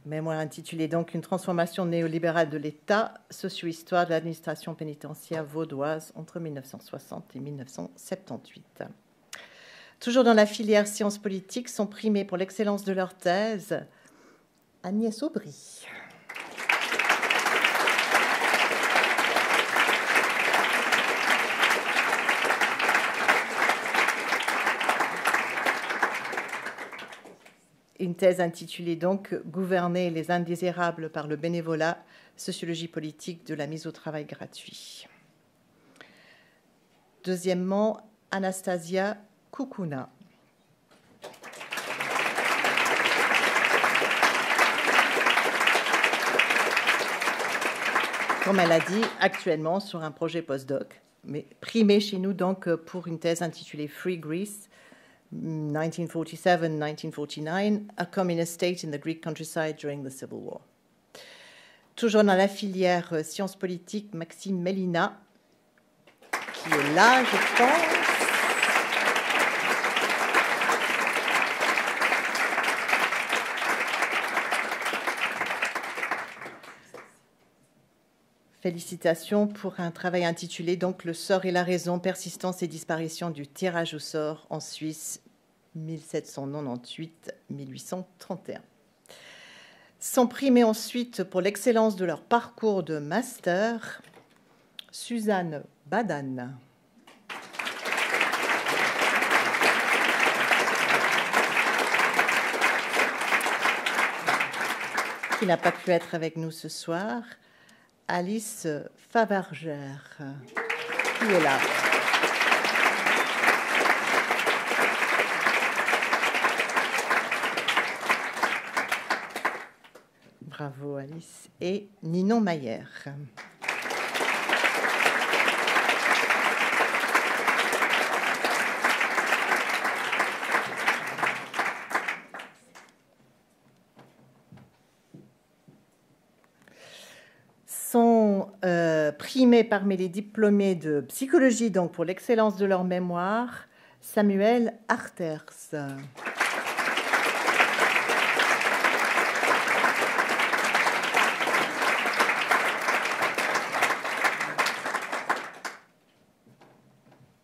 Mémoire intitulée donc Une transformation néolibérale de l'État, socio-histoire de l'administration pénitentiaire vaudoise entre 1960 et 1978. Toujours dans la filière sciences politiques, sont primés pour l'excellence de leur thèse Agnès Aubry. Une thèse intitulée donc « Gouverner les indésirables par le bénévolat, sociologie politique de la mise au travail gratuit ». Deuxièmement, Anastasia Koukouna. Comme elle a dit, actuellement sur un projet postdoc, mais primée chez nous donc pour une thèse intitulée « Free Greece ». 1947-1949, a communist state in the Greek countryside during the Civil War. Toujours dans la filière sciences politiques, Maxime Mélina, qui est là, je pense. Félicitations pour un travail intitulé donc Le sort et la raison, persistance et disparition du tirage au sort en Suisse 1798-1831. Sont primés ensuite pour l'excellence de leur parcours de master Suzanne Badan. Qui n'a pas pu être avec nous ce soir. Alice Favargère, qui est là. Bravo Alice. Et Ninon Mayer. Sont primés parmi les diplômés de psychologie, donc pour l'excellence de leur mémoire, Samuel Arters.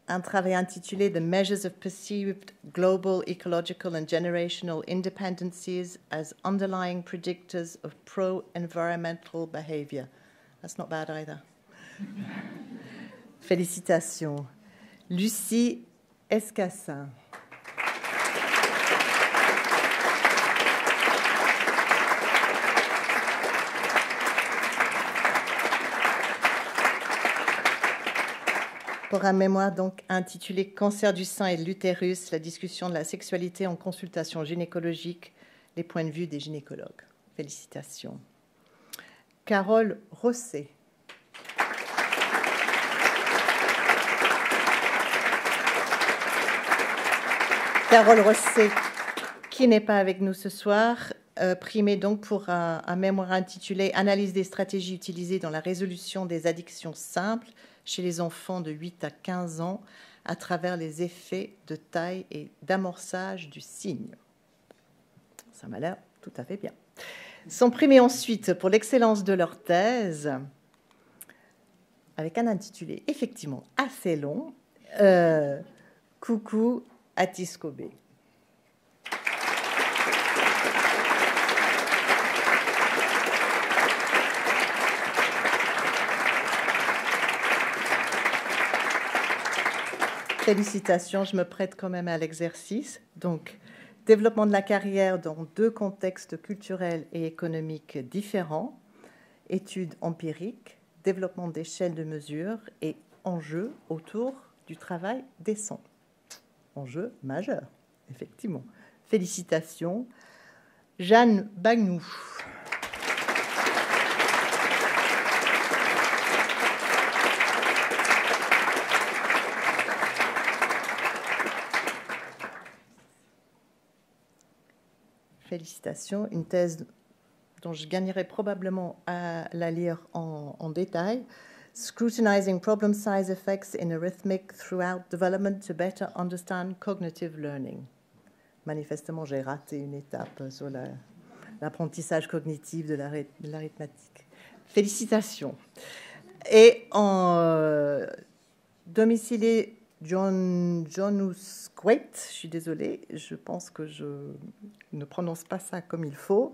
Un travail intitulé The Measures of Perceived Global Ecological and Generational Independencies as Underlying Predictors of Pro-Environmental Behavior. That's not bad either. Félicitations. Lucie Escassin. pour un mémoire donc intitulé « Cancer du sein et de l'utérus, la discussion de la sexualité en consultation gynécologique, les points de vue des gynécologues ». Félicitations. Carole Rosset. Carole Rosset, qui n'est pas avec nous ce soir, primée donc pour un mémoire intitulé « Analyse des stratégies utilisées dans la résolution des addictions simples chez les enfants de 8 à 15 ans à travers les effets de taille et d'amorçage du signe ». Ça m'a l'air tout à fait bien. Sont primés ensuite pour l'excellence de leur thèse, avec un intitulé effectivement assez long, Coucou Atis Kobe. Félicitations, je me prête quand même à l'exercice. Donc, développement de la carrière dans 2 contextes culturels et économiques différents, études empiriques, développement d'échelles de mesure et enjeux autour du travail décent. Enjeu majeur, effectivement. Félicitations. Jeanne Bagnou. Félicitations. Une thèse dont je gagnerai probablement à la lire en détail. Scrutinizing problem size effects in arithmetic throughout development to better understand cognitive learning. Manifestement, j'ai raté une étape sur l'apprentissage cognitif de l'arithmétique. Félicitations. Et en domicilié Jonusquet, je suis désolée, je pense que je ne prononce pas ça comme il faut,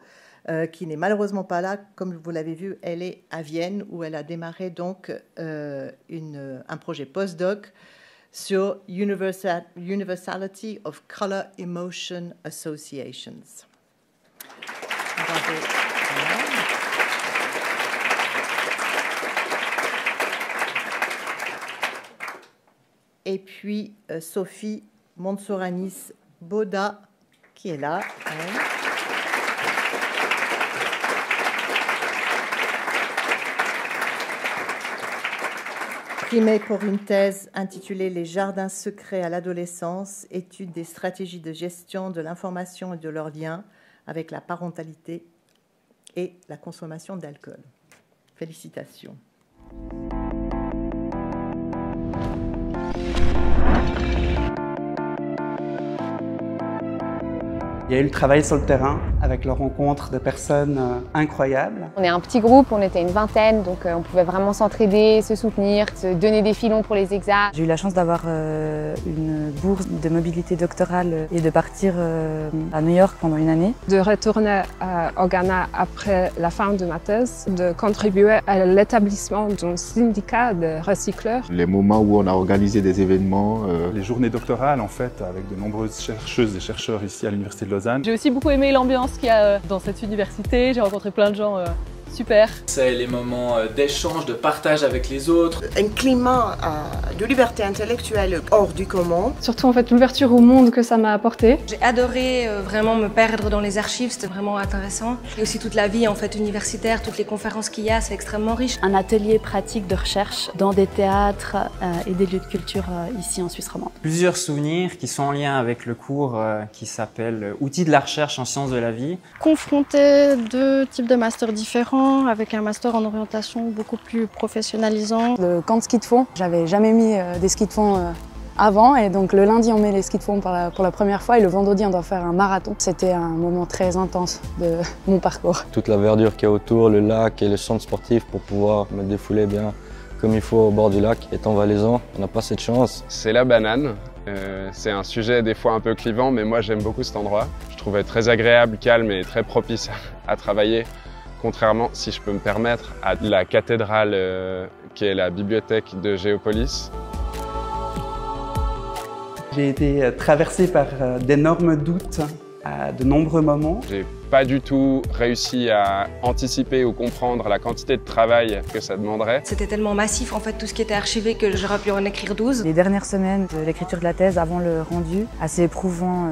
qui n'est malheureusement pas là, comme vous l'avez vu, elle est à Vienne, où elle a démarré donc un projet postdoc sur Universality of Color Emotion Associations. Bravo. Et puis Sophie Montsoranis-Boda, qui est là. Primée pour une thèse intitulée « Les jardins secrets à l'adolescence, étude des stratégies de gestion de l'information et de leurs liens avec la parentalité et la consommation d'alcool ». Félicitations. Il y a eu le travail sur le terrain avec la rencontre de personnes incroyables. On est un petit groupe, on était une vingtaine, donc on pouvait vraiment s'entraider, se soutenir, se donner des filons pour les examens. J'ai eu la chance d'avoir une bourse de mobilité doctorale et de partir à New York pendant une année. De retourner au Ghana après la fin de ma thèse, de contribuer à l'établissement d'un syndicat de recycleurs. Les moments où on a organisé des événements. Les journées doctorales, en fait, avec de nombreuses chercheuses et chercheurs ici à l'Université de Lausanne. J'ai aussi beaucoup aimé l'ambiance qu'il y a dans cette université, j'ai rencontré plein de gens super. C'est les moments d'échange, de partage avec les autres. Un climat de liberté intellectuelle hors du commun. Surtout en fait l'ouverture au monde que ça m'a apporté. J'ai adoré vraiment me perdre dans les archives, c'était vraiment intéressant. Et aussi toute la vie en fait universitaire, toutes les conférences qu'il y a, c'est extrêmement riche. Un atelier pratique de recherche dans des théâtres et des lieux de culture ici en Suisse romande. Plusieurs souvenirs qui sont en lien avec le cours qui s'appelle Outils de la recherche en sciences de la vie. Confronter 2 types de masters différents, avec un master en orientation beaucoup plus professionnalisant. Le camp de ski de fond, j'avais jamais mis des skis de fond avant et donc le lundi on met les skis de fond pour la première fois et le vendredi on doit faire un marathon. C'était un moment très intense de mon parcours. Toute la verdure qui est autour, le lac et le centre sportif pour pouvoir me défouler bien comme il faut au bord du lac. Étant valaisan, on n'a pas cette chance. C'est la banane. C'est un sujet des fois un peu clivant, mais moi j'aime beaucoup cet endroit. Je trouvais très agréable, calme et très propice à travailler. Contrairement, si je peux me permettre, à la cathédrale qui est la bibliothèque de Géopolis. J'ai été traversé par d'énormes doutes à de nombreux moments. J'ai pas du tout réussi à anticiper ou comprendre la quantité de travail que ça demanderait. C'était tellement massif en fait tout ce qui était archivé que j'aurais pu en écrire 12. Les dernières semaines de l'écriture de la thèse avant le rendu, assez éprouvant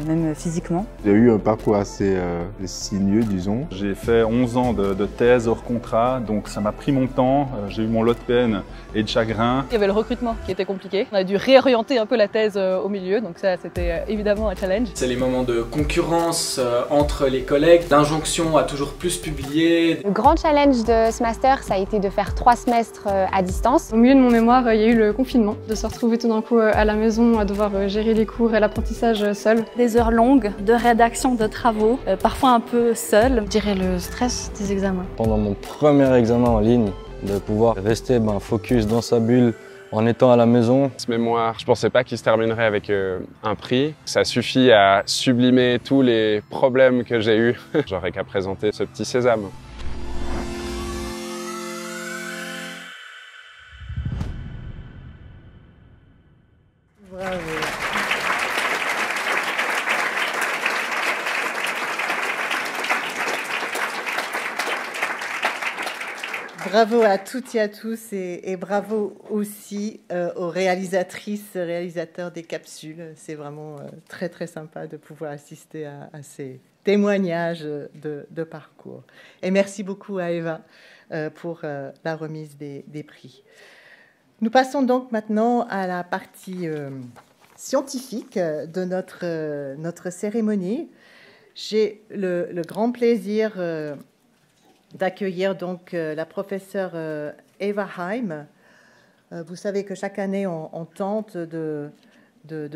même physiquement. J'ai eu un parcours assez sinueux, disons. J'ai fait 11 ans de thèse hors contrat, donc ça m'a pris mon temps. J'ai eu mon lot de peine et de chagrin. Il y avait le recrutement qui était compliqué. On a dû réorienter un peu la thèse au milieu, donc ça c'était évidemment un challenge. C'est les moments de concurrence entre les collègues, d'injonction à toujours plus publier. Le grand challenge de ce master, ça a été de faire 3 semestres à distance. Au milieu de mon mémoire, il y a eu le confinement, de se retrouver tout d'un coup à la maison, à devoir gérer les cours et l'apprentissage seul. Des heures longues de rédaction de travaux, parfois un peu seul. Je dirais le stress des examens. Pendant mon premier examen en ligne, de pouvoir rester focus dans sa bulle en étant à la maison. Ce mémoire, je ne pensais pas qu'il se terminerait avec un prix. Ça suffit à sublimer tous les problèmes que j'ai eus. J'aurais qu'à présenter ce petit sésame. Bravo. Bravo à toutes et à tous et bravo aussi aux réalisatrices, réalisateurs des capsules. C'est vraiment très très sympa de pouvoir assister à ces témoignages de parcours. Et merci beaucoup à Eva pour la remise des prix. Nous passons donc maintenant à la partie scientifique de notre cérémonie. J'ai le grand plaisir d'accueillir donc la professeure Eva Heim. Vous savez que chaque année, on tente de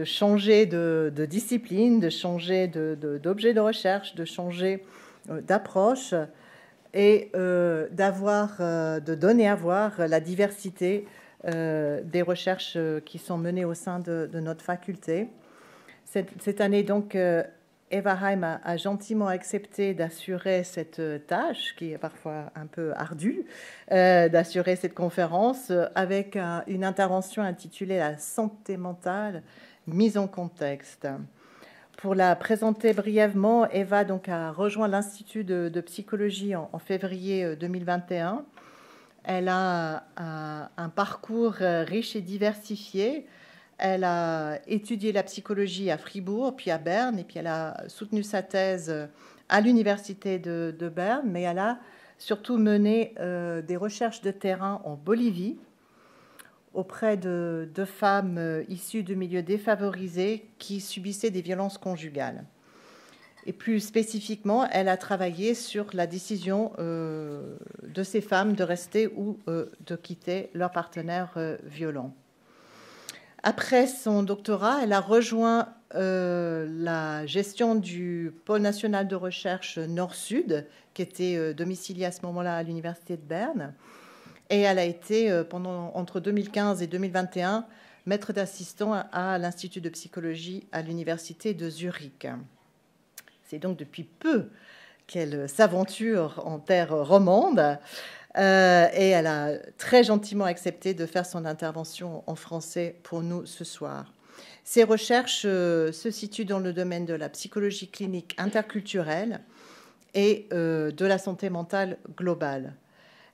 changer de discipline, de changer d'objet de recherche, de changer d'approche et de donner à voir la diversité des recherches qui sont menées au sein de notre faculté. Cette année, donc, Eva Heim a gentiment accepté d'assurer cette tâche, qui est parfois un peu ardue, d'assurer cette conférence avec une intervention intitulée « La santé mentale, mise en contexte ». Pour la présenter brièvement, Eva donc, a rejoint l'Institut de psychologie en février 2021. Elle a un parcours riche et diversifié. Elle a étudié la psychologie à Fribourg, puis à Berne, et puis elle a soutenu sa thèse à l'université de Berne, mais elle a surtout mené des recherches de terrain en Bolivie auprès de femmes issues de milieux défavorisés qui subissaient des violences conjugales. Et plus spécifiquement, elle a travaillé sur la décision de ces femmes de rester ou de quitter leur partenaire violent. Après son doctorat, elle a rejoint la gestion du pôle national de recherche Nord-Sud, qui était domicilié à ce moment-là à l'université de Berne. Et elle a été, entre 2015 et 2021, maître d'assistant à l'Institut de psychologie à l'université de Zurich. C'est donc depuis peu qu'elle s'aventure en terre romande. Et elle a très gentiment accepté de faire son intervention en français pour nous ce soir. Ses recherches se situent dans le domaine de la psychologie clinique interculturelle et de la santé mentale globale.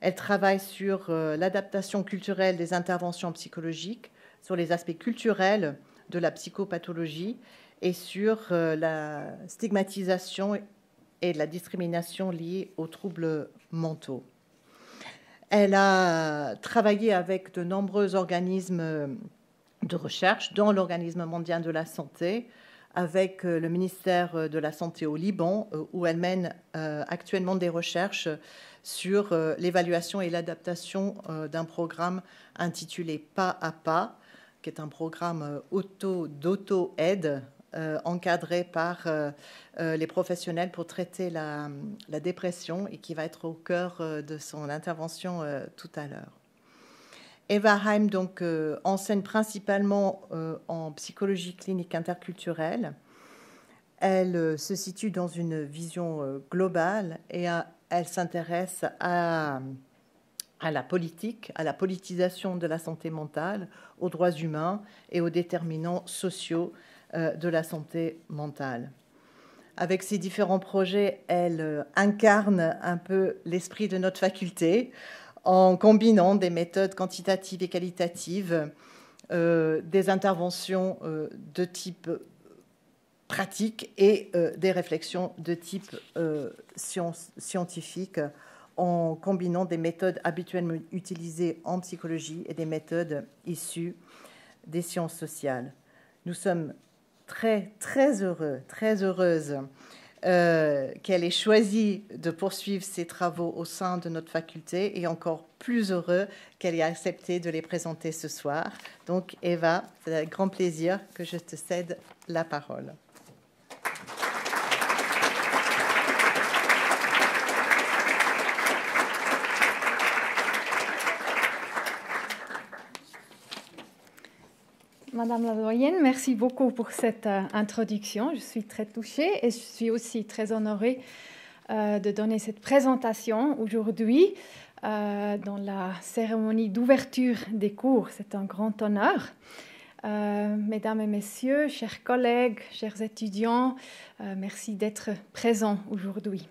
Elle travaille sur l'adaptation culturelle des interventions psychologiques, sur les aspects culturels de la psychopathologie et sur la stigmatisation et la discrimination liée aux troubles mentaux. Elle a travaillé avec de nombreux organismes de recherche, dont l'Organisme mondial de la santé, avec le ministère de la Santé au Liban, où elle mène actuellement des recherches sur l'évaluation et l'adaptation d'un programme intitulé Pas à Pas, qui est un programme d'auto-aide encadré par les professionnels pour traiter la dépression et qui va être au cœur de son intervention tout à l'heure. Eva Heim donc, enseigne principalement en psychologie clinique interculturelle. Elle se situe dans une vision globale et elle s'intéresse à la politique, à la politisation de la santé mentale, aux droits humains et aux déterminants sociaux de la santé mentale. Avec ces différents projets, elle incarne un peu l'esprit de notre faculté en combinant des méthodes quantitatives et qualitatives, des interventions de type pratique et des réflexions de type scientifique, en combinant des méthodes habituellement utilisées en psychologie et des méthodes issues des sciences sociales. Nous sommes très heureuses qu'elle ait choisi de poursuivre ses travaux au sein de notre faculté et encore plus heureux qu'elle ait accepté de les présenter ce soir. Donc Eva, c'est avec grand plaisir que je te cède la parole. Madame la doyenne, merci beaucoup pour cette introduction. Je suis très touchée et je suis aussi très honorée de donner cette présentation aujourd'hui dans la cérémonie d'ouverture des cours. C'est un grand honneur. Mesdames et messieurs, chers collègues, chers étudiants, merci d'être présents aujourd'hui.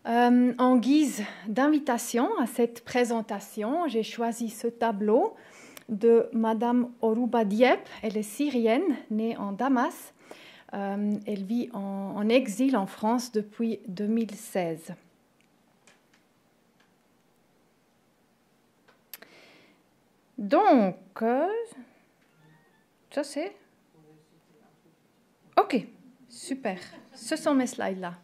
En guise d'invitation à cette présentation, j'ai choisi ce tableau de Madame Oruba Diep. Elle est syrienne, née en Damas. Elle vit en exil en France depuis 2016. Donc, ça c'est... Ok, super. Ce sont mes slides là.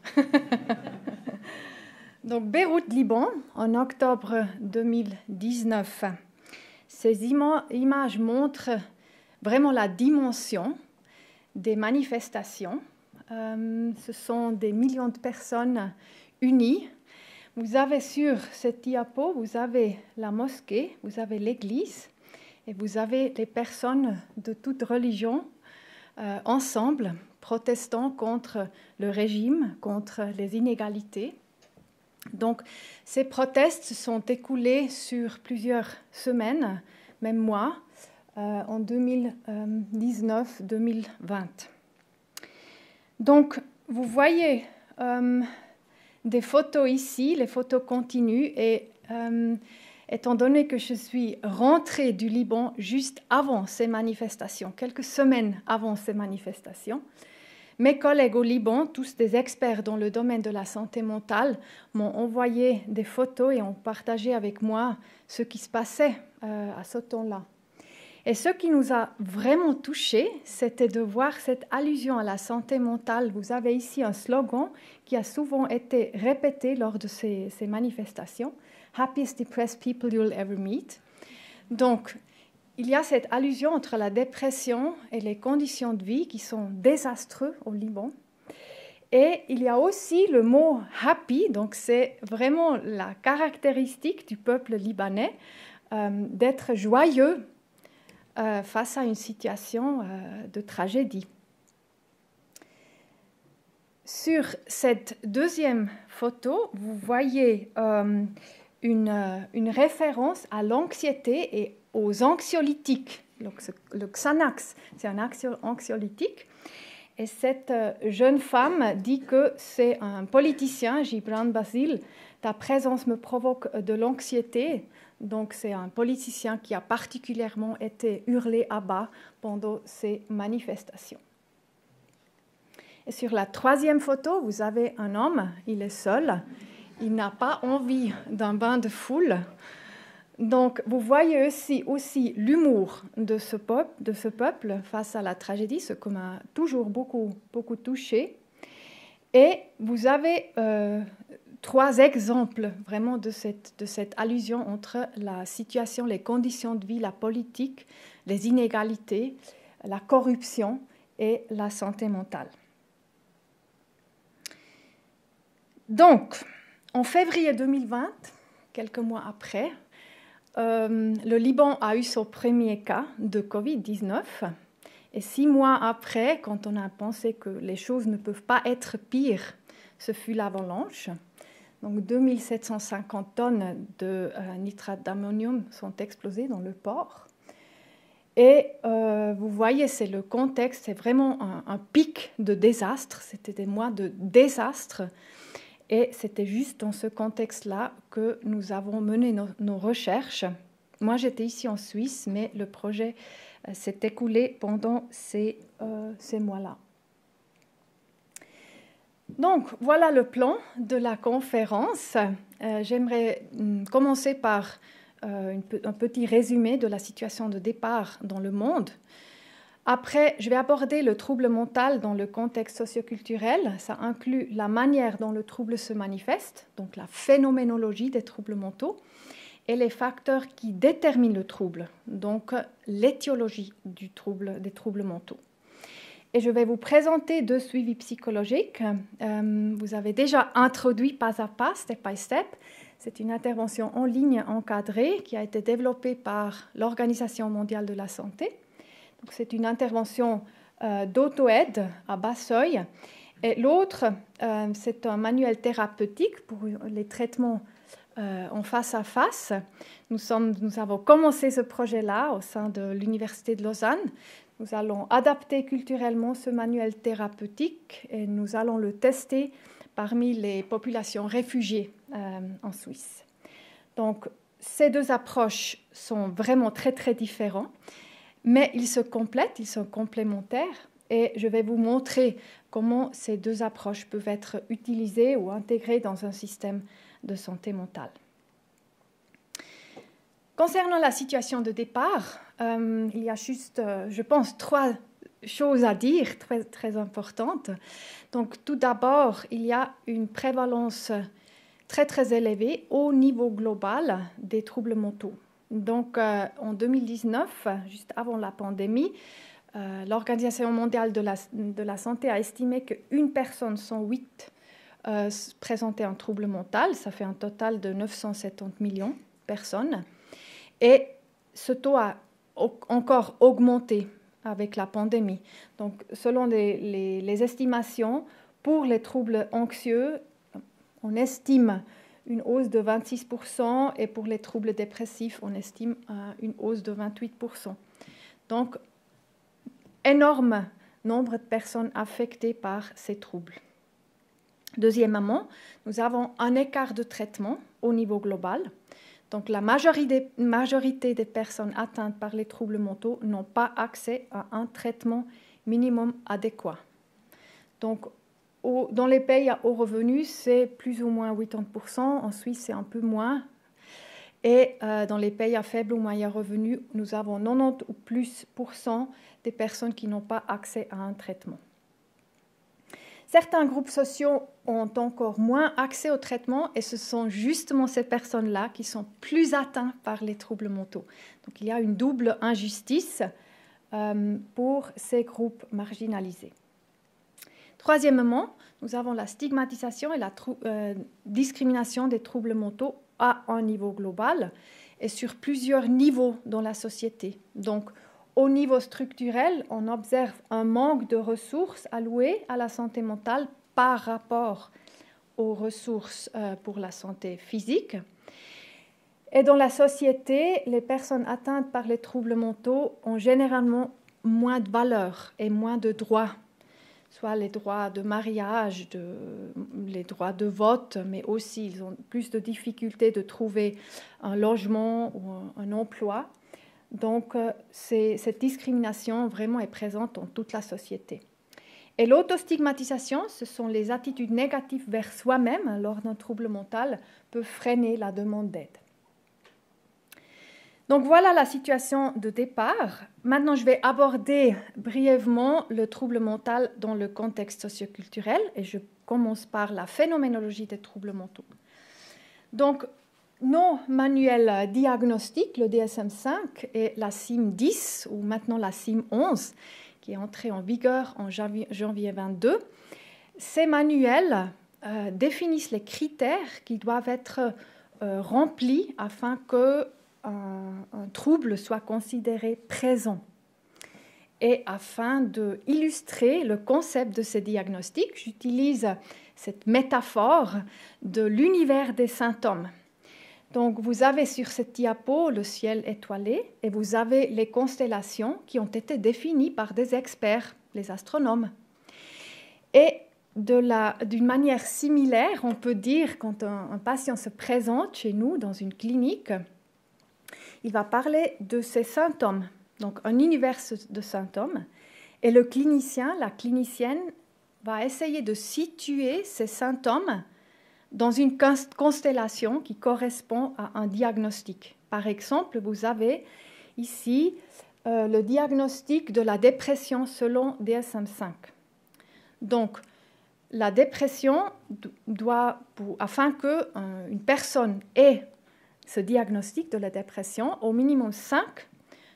Donc, Beyrouth, Liban, en octobre 2019. Ces images montrent vraiment la dimension des manifestations. Ce sont des millions de personnes unies. Vous avez sur cette diapo, vous avez la mosquée, vous avez l'église et vous avez les personnes de toute religion ensemble, protestant contre le régime, contre les inégalités. Donc, ces protestes se sont écoulés sur plusieurs semaines, même mois, en 2019-2020. Donc, vous voyez des photos ici, les photos continuent, et étant donné que je suis rentrée du Liban juste avant ces manifestations, quelques semaines avant ces manifestations, mes collègues au Liban, tous des experts dans le domaine de la santé mentale, m'ont envoyé des photos et ont partagé avec moi ce qui se passait à ce temps-là. Et ce qui nous a vraiment touchés, c'était de voir cette allusion à la santé mentale. Vous avez ici un slogan qui a souvent été répété lors de ces manifestations, « Happiest depressed people you'll ever meet ». Donc, il y a cette allusion entre la dépression et les conditions de vie qui sont désastreuses au Liban. Et il y a aussi le mot « happy », donc c'est vraiment la caractéristique du peuple libanais, d'être joyeux face à une situation de tragédie. Sur cette deuxième photo, vous voyez une référence à l'anxiété et aux anxiolytiques. Donc, le Xanax, c'est un anxiolytique. Et cette jeune femme dit que c'est un politicien, Gibran Bassil, ta présence me provoque de l'anxiété. Donc, c'est un politicien qui a particulièrement été hurlé à bas pendant ces manifestations. Et sur la troisième photo, vous avez un homme, il est seul, il n'a pas envie d'un bain de foule. Donc, vous voyez aussi l'humour de ce peuple face à la tragédie, ce qui m'a toujours beaucoup touché. Et vous avez trois exemples vraiment de cette allusion entre la situation, les conditions de vie, la politique, les inégalités, la corruption et la santé mentale. Donc, en février 2020, quelques mois après, le Liban a eu son premier cas de Covid-19. Et 6 mois après, quand on a pensé que les choses ne peuvent pas être pires, ce fut l'avalanche. Donc 2750 tonnes de nitrate d'ammonium sont explosées dans le port. Et vous voyez, c'est le contexte, c'est vraiment un pic de désastre, c'était des mois de désastre. Et c'était juste dans ce contexte-là que nous avons mené nos recherches. Moi, j'étais ici en Suisse, mais le projet s'est écoulé pendant ces mois-là. Donc, voilà le plan de la conférence. J'aimerais commencer par un petit résumé de la situation de départ dans le monde. Après, je vais aborder le trouble mental dans le contexte socioculturel. Ça inclut la manière dont le trouble se manifeste, donc la phénoménologie des troubles mentaux, et les facteurs qui déterminent le trouble, donc l'étiologie des troubles mentaux. Et je vais vous présenter 2 suivis psychologiques. Vous avez déjà introduit pas à pas, step by step. C'est une intervention en ligne encadrée qui a été développée par l'Organisation mondiale de la santé. C'est une intervention d'auto-aide à bas seuil. Et l'autre, c'est un manuel thérapeutique pour les traitements en face à face. Nous avons commencé ce projet-là au sein de l'Université de Lausanne. Nous allons adapter culturellement ce manuel thérapeutique et nous allons le tester parmi les populations réfugiées en Suisse. Donc, ces 2 approches sont vraiment très, très différentes. Mais ils se complètent, ils sont complémentaires et je vais vous montrer comment ces 2 approches peuvent être utilisées ou intégrées dans un système de santé mentale. Concernant la situation de départ, il y a juste, je pense, 3 choses à dire très, très importantes. Donc, tout d'abord, il y a une prévalence très, très élevée au niveau global des troubles mentaux. Donc, en 2019, juste avant la pandémie, l'Organisation mondiale de la santé a estimé qu'une personne sur 8 présentait un trouble mental. Ça fait un total de 970 millions de personnes. Et ce taux a encore augmenté avec la pandémie. Donc, selon les estimations, pour les troubles anxieux, on estime une hausse de 26% et pour les troubles dépressifs, on estime une hausse de 28%. Donc, énorme nombre de personnes affectées par ces troubles. Deuxièmement, nous avons un écart de traitement au niveau global. Donc, la majorité des personnes atteintes par les troubles mentaux n'ont pas accès à un traitement minimum adéquat. Donc, dans les pays à haut revenu, c'est plus ou moins 80%. En Suisse, c'est un peu moins. Et dans les pays à faible ou moyen revenu, nous avons 90 ou plus % des personnes qui n'ont pas accès à un traitement. Certains groupes sociaux ont encore moins accès au traitement et ce sont justement ces personnes-là qui sont plus atteintes par les troubles mentaux. Donc il y a une double injustice pour ces groupes marginalisés. Troisièmement, nous avons la stigmatisation et la discrimination des troubles mentaux à un niveau global et sur plusieurs niveaux dans la société. Donc, au niveau structurel, on observe un manque de ressources allouées à la santé mentale par rapport aux ressources pour la santé physique. Et dans la société, les personnes atteintes par les troubles mentaux ont généralement moins de valeur et moins de droits, soit les droits de mariage, les droits de vote, mais aussi ils ont plus de difficultés de trouver un logement ou un emploi. Donc, cette discrimination vraiment est présente dans toute la société. Et l'autostigmatisation, ce sont les attitudes négatives vers soi-même lors d'un trouble mental, peuvent freiner la demande d'aide. Donc voilà la situation de départ. Maintenant, je vais aborder brièvement le trouble mental dans le contexte socioculturel et je commence par la phénoménologie des troubles mentaux. Donc, nos manuels diagnostiques, le DSM-5 et la CIM-10, ou maintenant la CIM-11, qui est entrée en vigueur en janvier 2022, ces manuels définissent les critères qui doivent être remplis afin que un trouble soit considéré présent. Et afin d'illustrer le concept de ces diagnostics, j'utilise cette métaphore de l'univers des symptômes. Donc, vous avez sur cette diapo le ciel étoilé et vous avez les constellations qui ont été définies par des experts, les astronomes. Et d'une manière similaire, on peut dire, quand un patient se présente chez nous dans une clinique, il va parler de ses symptômes, donc un univers de symptômes, et le clinicien, la clinicienne, va essayer de situer ces symptômes dans une constellation qui correspond à un diagnostic. Par exemple, vous avez ici le diagnostic de la dépression selon DSM-5. Donc, la dépression doit, afin qu'une personne ait ce diagnostic de la dépression, au minimum 5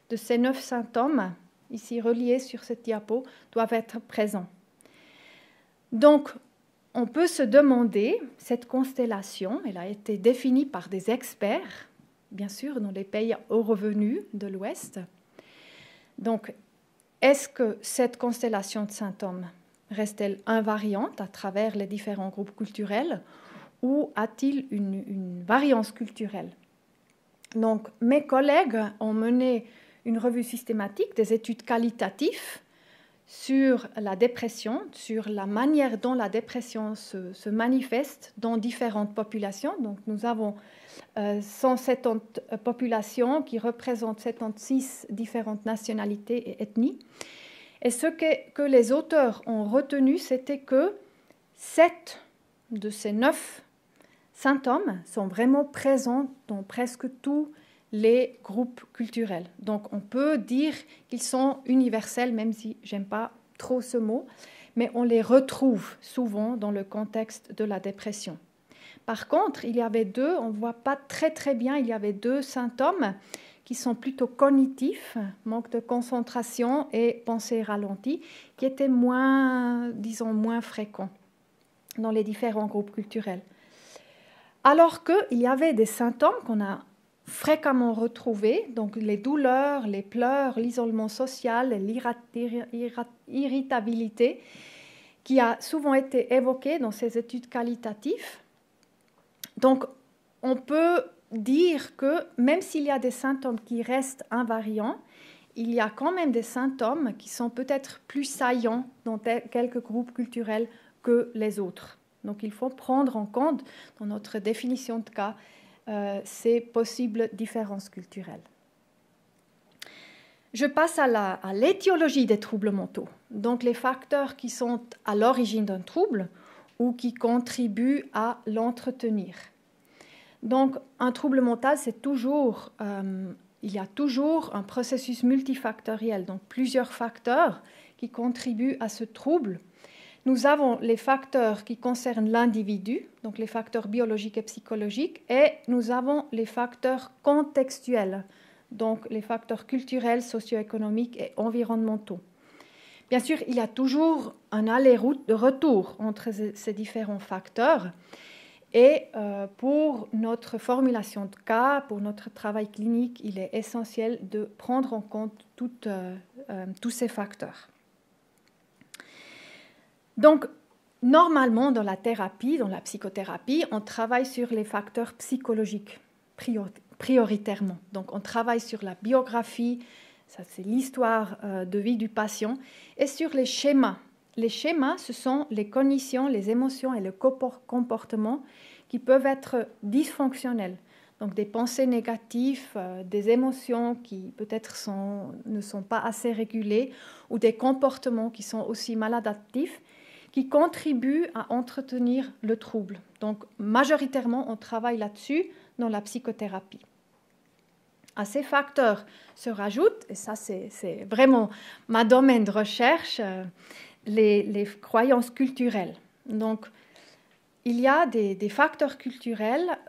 de ces 9 symptômes, ici reliés sur cette diapo, doivent être présents. Donc, on peut se demander, cette constellation, elle a été définie par des experts, bien sûr, dans les pays aux revenus de l'Ouest. Donc, est-ce que cette constellation de symptômes reste-t-elle invariante à travers les différents groupes culturels ou a-t-il une variance culturelle? Donc, mes collègues ont mené une revue systématique des études qualitatives sur la dépression, sur la manière dont la dépression se manifeste dans différentes populations. Donc, nous avons 170 populations qui représentent 76 différentes nationalités et ethnies. Et ce que les auteurs ont retenu, c'était que 7 de ces 9 symptômes sont vraiment présents dans presque tous les groupes culturels. Donc, on peut dire qu'ils sont universels, même si j'aime pas trop ce mot, mais on les retrouve souvent dans le contexte de la dépression. Par contre, il y avait deux, on ne voit pas très bien, il y avait 2 symptômes qui sont plutôt cognitifs, manque de concentration et pensée ralentie, qui étaient moins fréquents dans les différents groupes culturels. Alors qu'il y avait des symptômes qu'on a fréquemment retrouvés, donc les douleurs, les pleurs, l'isolement social, l'irritabilité, qui a souvent été évoqué dans ces études qualitatives. Donc, on peut dire que même s'il y a des symptômes qui restent invariants, il y a quand même des symptômes qui sont peut-être plus saillants dans quelques groupes culturels que les autres. Donc, il faut prendre en compte dans notre définition de cas ces possibles différences culturelles. Je passe à l'étiologie des troubles mentaux, donc les facteurs qui sont à l'origine d'un trouble ou qui contribuent à l'entretenir. Donc, un trouble mental, c'est toujours, il y a toujours un processus multifactoriel, donc plusieurs facteurs qui contribuent à ce trouble. Nous avons les facteurs qui concernent l'individu, donc les facteurs biologiques et psychologiques, et nous avons les facteurs contextuels, donc les facteurs culturels, socio-économiques et environnementaux. Bien sûr, il y a toujours un aller-retour entre ces différents facteurs. Et pour notre formulation de cas, pour notre travail clinique, il est essentiel de prendre en compte tous ces facteurs. Donc, normalement, dans la thérapie, dans la psychothérapie, on travaille sur les facteurs psychologiques prioritairement. Donc, on travaille sur la biographie, ça c'est l'histoire de vie du patient, et sur les schémas. Les schémas, ce sont les cognitions, les émotions et le comportement qui peuvent être dysfonctionnels. Donc des pensées négatives, des émotions qui peut-être ne sont pas assez régulées ou des comportements qui sont aussi maladaptifs qui contribuent à entretenir le trouble. Donc majoritairement, on travaille là-dessus dans la psychothérapie. À ces facteurs se rajoutent, et ça c'est vraiment ma domaine de recherche, les croyances culturelles. Donc, il y a des facteurs culturels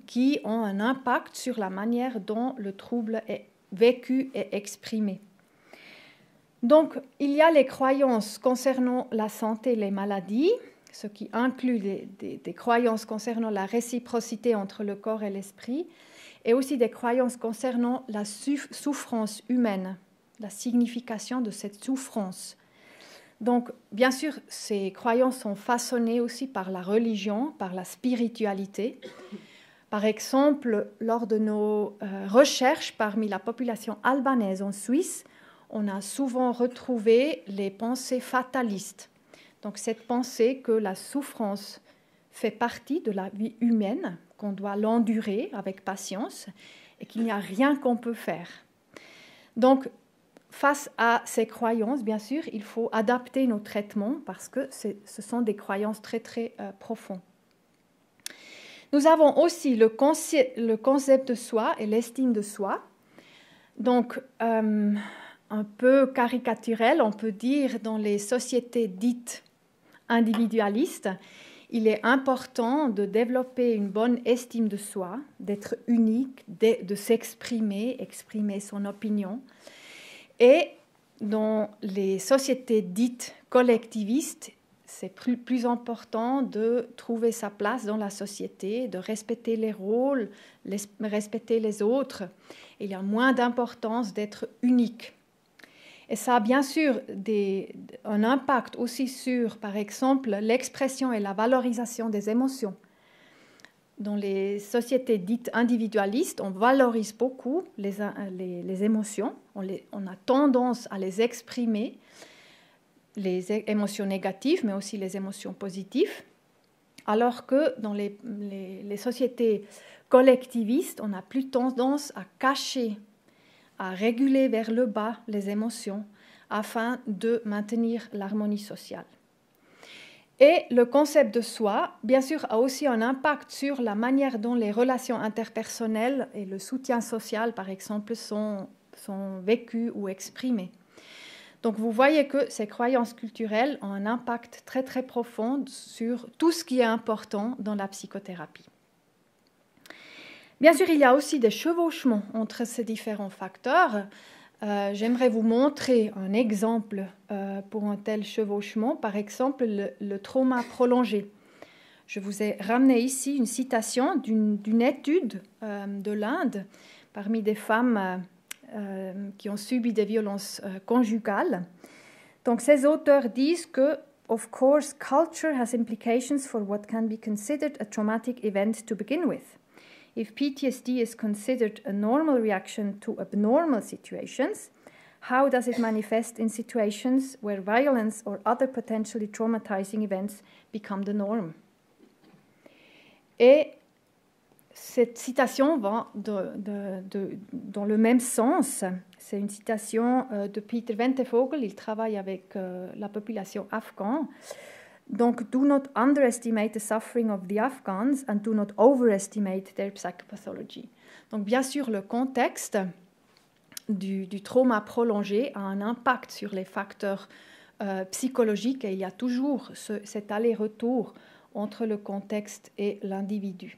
qui ont un impact sur la manière dont le trouble est vécu et exprimé. Donc, il y a les croyances concernant la santé et les maladies, ce qui inclut des croyances concernant la réciprocité entre le corps et l'esprit, et aussi des croyances concernant la souffrance humaine, la signification de cette souffrance. Donc, bien sûr, ces croyances sont façonnées aussi par la religion, par la spiritualité, Par exemple, lors de nos recherches parmi la population albanaise en Suisse, on a souvent retrouvé les pensées fatalistes. Donc cette pensée que la souffrance fait partie de la vie humaine, qu'on doit l'endurer avec patience et qu'il n'y a rien qu'on peut faire. Donc, face à ces croyances, bien sûr, il faut adapter nos traitements parce que ce sont des croyances très, très profondes. Nous avons aussi le concept de soi et l'estime de soi. Donc, un peu caricatural, on peut dire dans les sociétés dites individualistes, il est important de développer une bonne estime de soi, d'être unique, de s'exprimer, exprimer son opinion. Et dans les sociétés dites collectivistes, c'est plus important de trouver sa place dans la société, de respecter les rôles, respecter les autres. Il y a moins d'importance d'être unique. Et ça a bien sûr un impact aussi sur, par exemple, l'expression et la valorisation des émotions. Dans les sociétés dites individualistes, on valorise beaucoup les émotions, on a tendance à les exprimer, les émotions négatives, mais aussi les émotions positives, alors que dans les sociétés collectivistes, on a plus tendance à cacher, à réguler vers le bas les émotions afin de maintenir l'harmonie sociale. Et le concept de soi, bien sûr, a aussi un impact sur la manière dont les relations interpersonnelles et le soutien social, par exemple, sont vécus ou exprimés. Donc vous voyez que ces croyances culturelles ont un impact très très profond sur tout ce qui est important dans la psychothérapie. Bien sûr, il y a aussi des chevauchements entre ces différents facteurs. J'aimerais vous montrer un exemple pour un tel chevauchement, par exemple le trauma prolongé. Je vous ai ramené ici une citation d'une étude de l'Inde parmi des femmes qui ont subi des violences conjugales. Donc ces auteurs disent que of course culture has implications for what can be considered a traumatic event to begin with. If PTSD is considered a normal reaction to abnormal situations, how does it manifest in situations where violence or other potentially traumatizing events become the norm? Et cette citation va dans le même sens. C'est une citation de Peter Wentevogel. Il travaille avec la population afghane. Donc, do not underestimate the suffering of the Afghans and do not overestimate their psychopathology. Donc, bien sûr, le contexte du trauma prolongé a un impact sur les facteurs psychologiques et il y a toujours cet aller-retour entre le contexte et l'individu.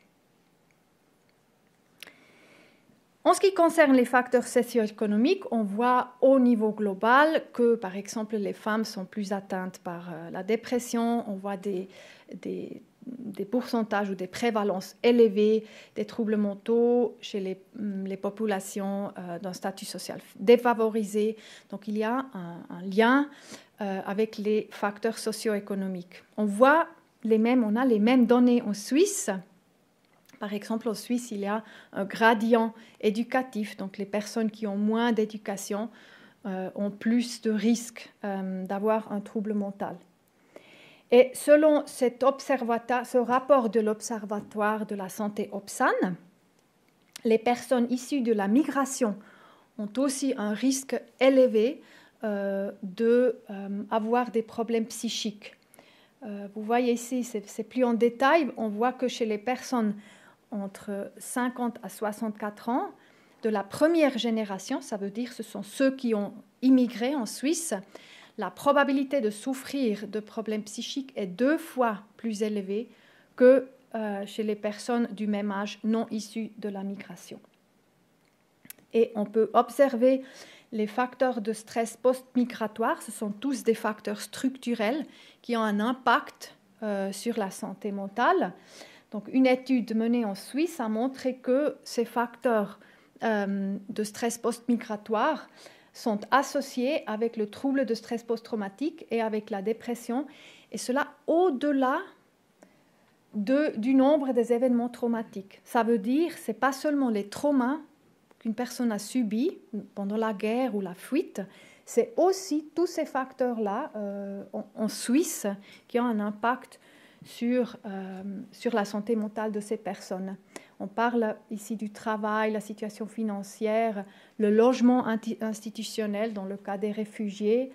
En ce qui concerne les facteurs socio-économiques, on voit au niveau global que, par exemple, les femmes sont plus atteintes par la dépression, on voit des pourcentages ou des prévalences élevées des troubles mentaux chez les populations d'un statut social défavorisé. Donc il y a un lien avec les facteurs socio-économiques. On a les mêmes données en Suisse. Par exemple, en Suisse, il y a un gradient éducatif. Donc, les personnes qui ont moins d'éducation ont plus de risques d'avoir un trouble mental. Et selon ce rapport de l'Observatoire de la santé OPSAN, les personnes issues de la migration ont aussi un risque élevé d'avoir des problèmes psychiques. Vous voyez ici, c'est plus en détail, on voit que chez les personnes entre 50 à 64 ans, de la première génération, ça veut dire ce sont ceux qui ont immigré en Suisse, la probabilité de souffrir de problèmes psychiques est 2 fois plus élevée que chez les personnes du même âge non issues de la migration. Et on peut observer les facteurs de stress post-migratoire, ce sont tous des facteurs structurels qui ont un impact sur la santé mentale. Donc, une étude menée en Suisse a montré que ces facteurs de stress post-migratoire sont associés avec le trouble de stress post-traumatique et avec la dépression, et cela au-delà du nombre des événements traumatiques. Ça veut dire que ce n'est pas seulement les traumas qu'une personne a subis pendant la guerre ou la fuite, c'est aussi tous ces facteurs-là en Suisse qui ont un impact sur la santé mentale de ces personnes. On parle ici du travail, la situation financière, le logement institutionnel dans le cas des réfugiés,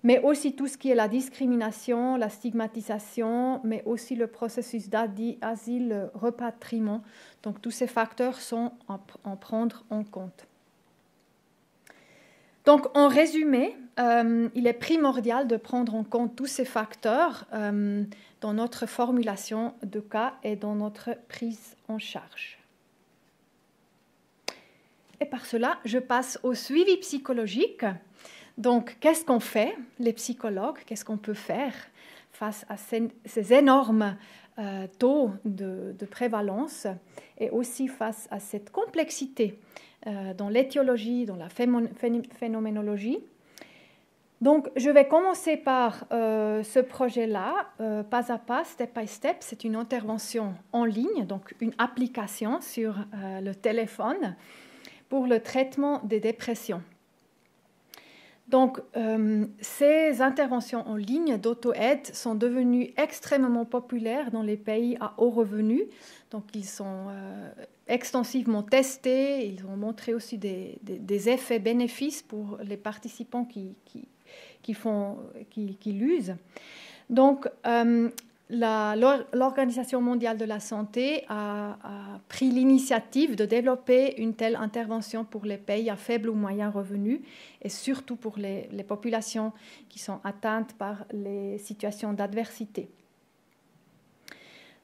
mais aussi tout ce qui est la discrimination, la stigmatisation, mais aussi le processus d'asile, le repatriement. Donc tous ces facteurs sont à prendre en compte. Donc en résumé, il est primordial de prendre en compte tous ces facteurs dans notre formulation de cas et dans notre prise en charge. Et par cela, je passe au suivi psychologique. Donc, qu'est-ce qu'on fait, les psychologues? Qu'est-ce qu'on peut faire face à ces énormes taux de prévalence et aussi face à cette complexité dans l'étiologie, dans la phénoménologie? Donc, je vais commencer par ce projet-là, pas à pas, step by step. C'est une intervention en ligne, donc une application sur le téléphone pour le traitement des dépressions. Donc, ces interventions en ligne d'auto-aide sont devenues extrêmement populaires dans les pays à haut revenu. Donc, ils sont extensivement testés. Ils ont montré aussi des effets bénéfices pour les participants qui l'usent. Donc, l'Organisation mondiale de la santé a pris l'initiative de développer une telle intervention pour les pays à faible ou moyen revenu et surtout pour les populations qui sont atteintes par les situations d'adversité.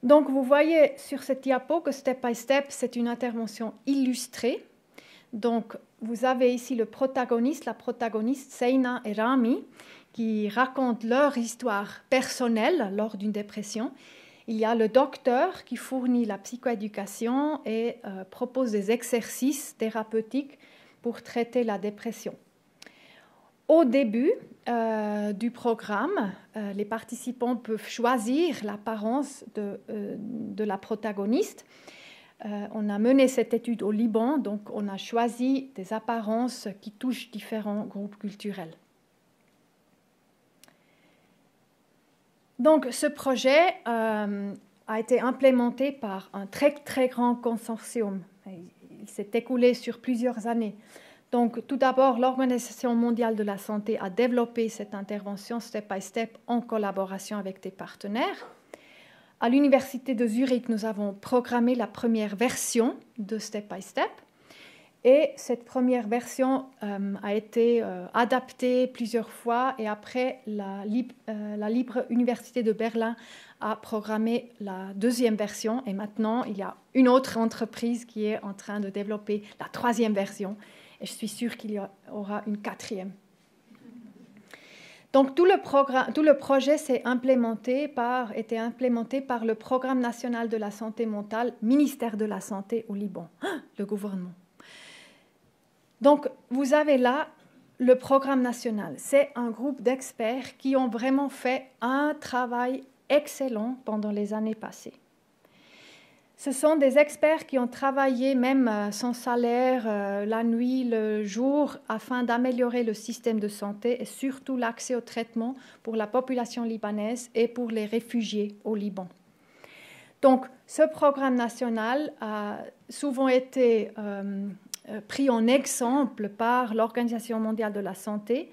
Donc, vous voyez sur cette diapo que step by step, c'est une intervention illustrée. Donc, vous avez ici la protagoniste Seina et Rami, qui racontent leur histoire personnelle lors d'une dépression. Il y a le docteur qui fournit la psychoéducation et propose des exercices thérapeutiques pour traiter la dépression. Au début du programme, les participants peuvent choisir l'apparence de la protagoniste. On a mené cette étude au Liban, donc on a choisi des apparences qui touchent différents groupes culturels. Donc, ce projet a été implémenté par un très, très grand consortium. Il s'est écoulé sur plusieurs années. Donc, tout d'abord, l'Organisation mondiale de la santé a développé cette intervention step by step en collaboration avec des partenaires. À l'Université de Zurich, nous avons programmé la première version de step by step. Et cette première version a été adaptée plusieurs fois et après, la Libre Université de Berlin a programmé la deuxième version. Et maintenant, il y a une autre entreprise qui est en train de développer la troisième version. Et je suis sûre qu'il y aura une quatrième. Donc, tout le projet s'est été implémenté par le Programme national de la santé mentale, ministère de la Santé au Liban, le gouvernement. Donc, vous avez là le programme national. C'est un groupe d'experts qui ont vraiment fait un travail excellent pendant les années passées. Ce sont des experts qui ont travaillé même sans salaire, la nuit, le jour, afin d'améliorer le système de santé et surtout l'accès au traitement pour la population libanaise et pour les réfugiés au Liban. Donc, ce programme national a souvent été pris en exemple par l'Organisation mondiale de la santé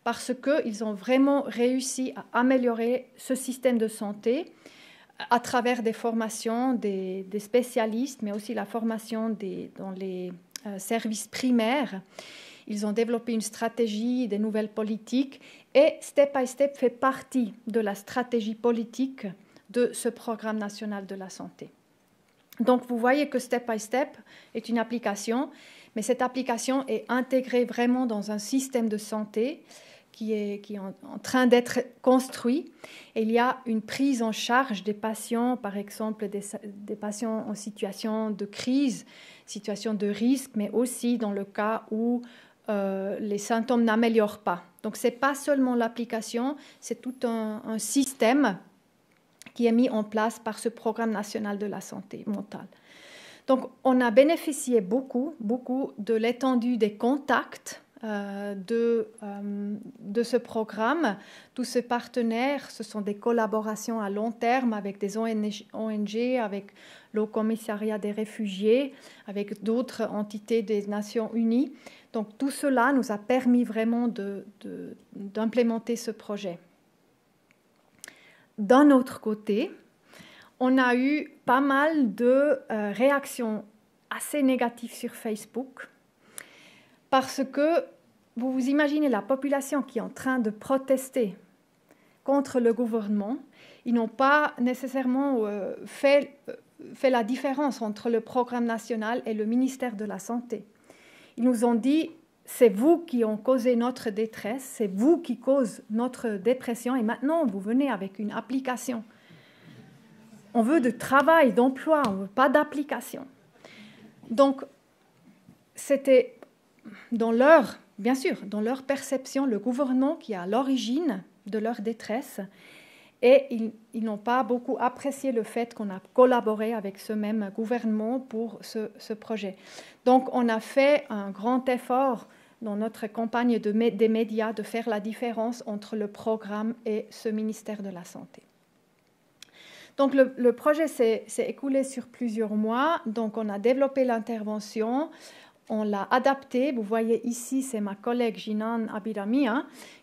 parce qu'ils ont vraiment réussi à améliorer ce système de santé à travers des formations des spécialistes, mais aussi la formation dans les services primaires. Ils ont développé une stratégie, des nouvelles politiques et Step by Step fait partie de la stratégie politique de ce programme national de la santé. Donc, vous voyez que Step by Step est une application, mais cette application est intégrée vraiment dans un système de santé qui est en train d'être construit. Et il y a une prise en charge des patients, par exemple des patients en situation de crise, situation de risque, mais aussi dans le cas où les symptômes n'améliorent pas. Donc, ce n'est pas seulement l'application, c'est tout un système qui est mis en place par ce programme national de la santé mentale. Donc, on a bénéficié beaucoup de l'étendue des contacts de ce programme. Tous ces partenaires, ce sont des collaborations à long terme avec des ONG, avec le Commissariat des réfugiés, avec d'autres entités des Nations Unies. Donc tout cela nous a permis vraiment d'implémenter ce projet. D'un autre côté, on a eu pas mal de réactions assez négatives sur Facebook, parce que vous vous imaginez la population qui est en train de protester contre le gouvernement. Ils n'ont pas nécessairement fait la différence entre le programme national et le ministère de la Santé. Ils nous ont dit, c'est vous qui ont causé notre détresse, c'est vous qui causez notre dépression, et maintenant vous venez avec une application. On veut de travail, d'emploi, on ne veut pas d'application. Donc, c'était bien sûr, dans leur perception, le gouvernement qui est à l'origine de leur détresse, et ils n'ont pas beaucoup apprécié le fait qu'on a collaboré avec ce même gouvernement pour ce projet. Donc, on a fait un grand effort dans notre campagne des médias de faire la différence entre le programme et ce ministère de la Santé. Donc, le projet s'est écoulé sur plusieurs mois. Donc, on a développé l'intervention. On l'a adapté. Vous voyez ici, c'est ma collègue Jinan Abirami,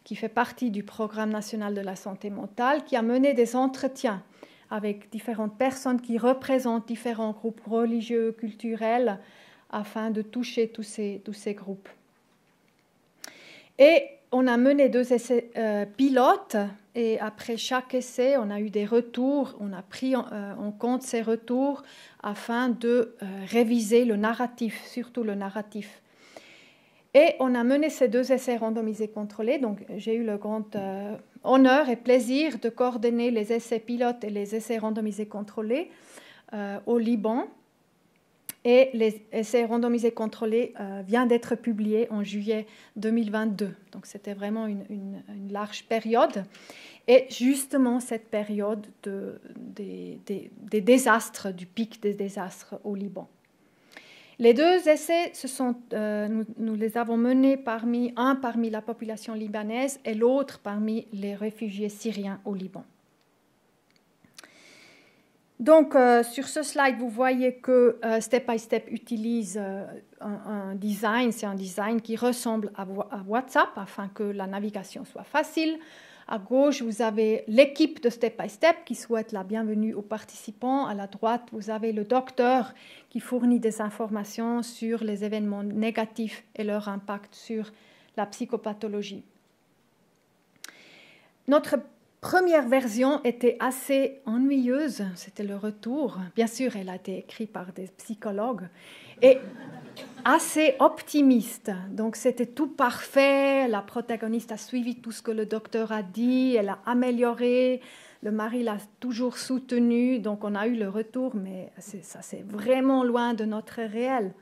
qui fait partie du Programme national de la santé mentale, qui a mené des entretiens avec différentes personnes qui représentent différents groupes religieux, culturels, afin de toucher tous ces groupes. Et on a mené 2 essais pilotes, et après chaque essai, on a eu des retours, on a pris en compte ces retours afin de réviser le narratif, surtout le narratif. Et on a mené ces 2 essais randomisés contrôlés, donc j'ai eu le grand honneur et plaisir de coordonner les essais pilotes et les essais randomisés contrôlés au Liban. Et les essais randomisés contrôlés viennent d'être publiés en juillet 2022. Donc c'était vraiment une large période. Et justement cette période des désastres, du pic des désastres au Liban. Les 2 essais, nous les avons menés parmi la population libanaise et l'autre parmi les réfugiés syriens au Liban. Donc, sur ce slide, vous voyez que Step by Step utilise un design. C'est un design qui ressemble à WhatsApp afin que la navigation soit facile. À gauche, vous avez l'équipe de Step by Step qui souhaite la bienvenue aux participants. À la droite, vous avez le docteur qui fournit des informations sur les événements négatifs et leur impact sur la psychopathologie. Notre première version était assez ennuyeuse, c'était le retour. Bien sûr, elle a été écrite par des psychologues et assez optimiste. Donc, c'était tout parfait. La protagoniste a suivi tout ce que le docteur a dit, elle a amélioré. Le mari l'a toujours soutenu. Donc, on a eu le retour, mais ça, c'est vraiment loin de notre réel.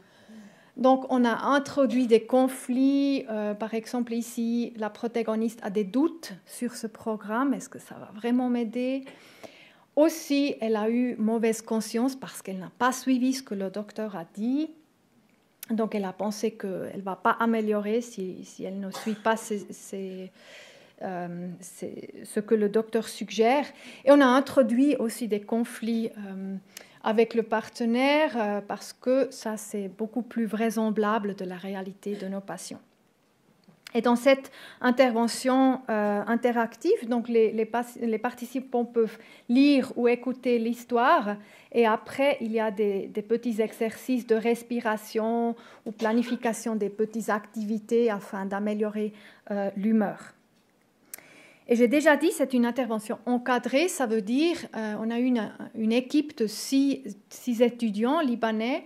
Donc, on a introduit des conflits. Par exemple, ici, la protagoniste a des doutes sur ce programme. Est-ce que ça va vraiment m'aider? Aussi, elle a eu mauvaise conscience parce qu'elle n'a pas suivi ce que le docteur a dit. Donc, elle a pensé qu'elle ne va pas améliorer si elle ne suit pas ce que le docteur suggère. Et on a introduit aussi des conflits avec le partenaire parce que ça, c'est beaucoup plus vraisemblable de la réalité de nos patients. Et dans cette intervention interactive, donc les participants peuvent lire ou écouter l'histoire et après, il y a des petits exercices de respiration ou planification des petites activités afin d'améliorer l'humeur. Et j'ai déjà dit, c'est une intervention encadrée, ça veut dire on a une équipe de 6 étudiants libanais